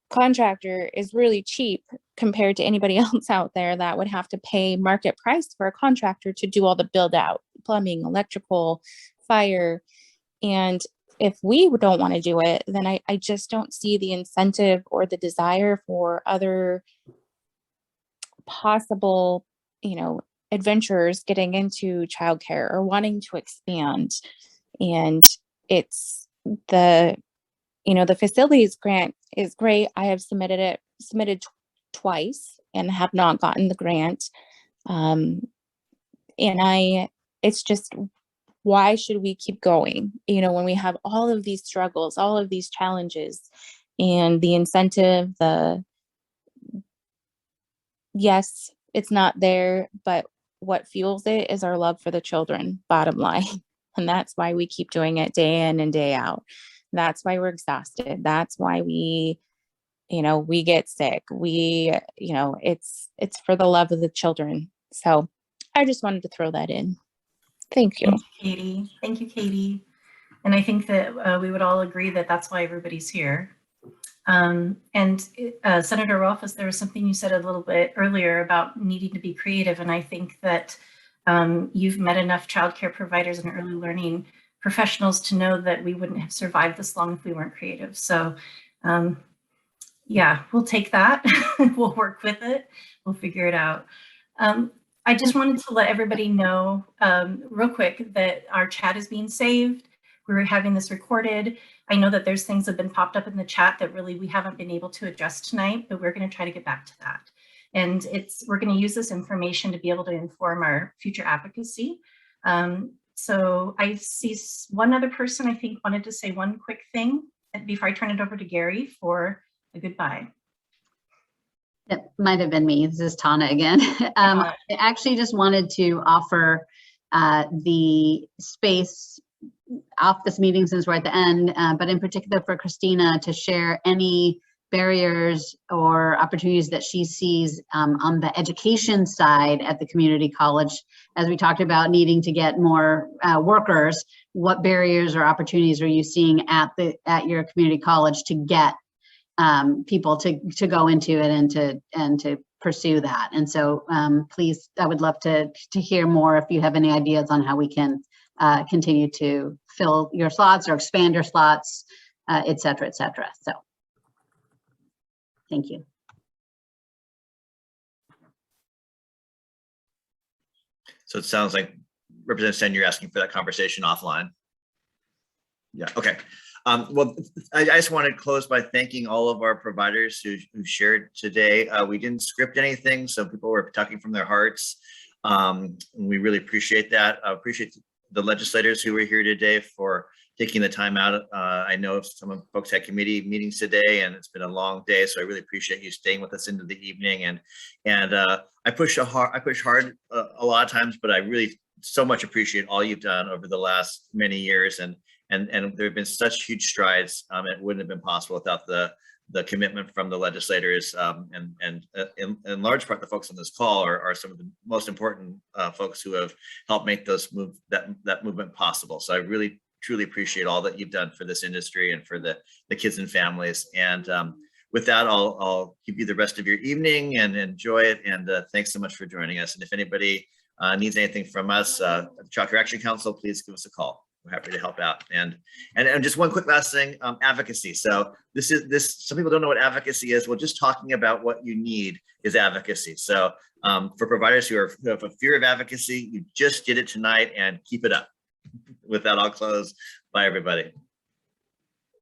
contractor is really cheap compared to anybody else out there that would have to pay market price for a contractor to do all the build out, plumbing, electrical, fire. And if we don't want to do it, then I just don't see the incentive or the desire for other possible, adventurers getting into childcare or wanting to expand. And it's the facilities grant is great. I have submitted twice and have not gotten the grant. It's just, why should we keep going? When we have all of these struggles, all of these challenges, and the incentive, yes, it's not there, but what fuels it is our love for the children, bottom line. And that's why we keep doing it day in and day out. That's why we're exhausted. That's why we get sick. It's for the love of the children. So I just wanted to throw that in. Thank you. Thank you, Katie. Thank you, Katie. And I think that we would all agree that that's why everybody's here. Senator Rolfes, there was something you said a little bit earlier about needing to be creative. And I think that you've met enough childcare providers and early learning professionals to know that we wouldn't have survived this long if we weren't creative. So yeah, we'll take that. We'll work with it. We'll figure it out. I just wanted to let everybody know real quick that our chat is being saved. We're having this recorded. I know that there's things that have been popped up in the chat that really we haven't been able to address tonight, but we're going to try to get back to that. And we're going to use this information to be able to inform our future advocacy. So I see one other person I think wanted to say one quick thing before I turn it over to Gary for a goodbye. It might have been me. This is Tana again. I actually just wanted to offer the space off this meeting since we're at the end, but in particular for Christina to share any barriers or opportunities that she sees on the education side at the community college. As we talked about needing to get more workers, what barriers or opportunities are you seeing at your community college to get people to go into it and to pursue that? And so please, I would love to hear more if you have any ideas on how we can continue to fill your slots or expand your slots, et cetera, et cetera. So thank you. So it sounds like Representative Sen, you're asking for that conversation offline. Yeah, okay. Well, I just want to close by thanking all of our providers who shared today. We didn't script anything, so people were talking from their hearts. We really appreciate that. I appreciate the legislators who were here today for taking the time out. I know some folks had committee meetings today, and it's been a long day, so I really appreciate you staying with us into the evening. And I push hard a lot of times, but I really so much appreciate all you've done over the last many years, and there have been such huge strides. It wouldn't have been possible without the commitment from the legislators, and in large part the folks on this call are some of the most important folks who have helped make that movement possible. So I really truly appreciate all that you've done for this industry and for the kids and families. And with that, I'll give you the rest of your evening and enjoy it. And thanks so much for joining us. And if anybody needs anything from us, the Childcare Action Council, please give us a call. We're happy to help out. And just one quick last thing, advocacy. So some people don't know what advocacy is. Well, just talking about what you need is advocacy. So for providers who have a fear of advocacy, you just did it tonight, and keep it up. With that, I'll close. Bye, everybody.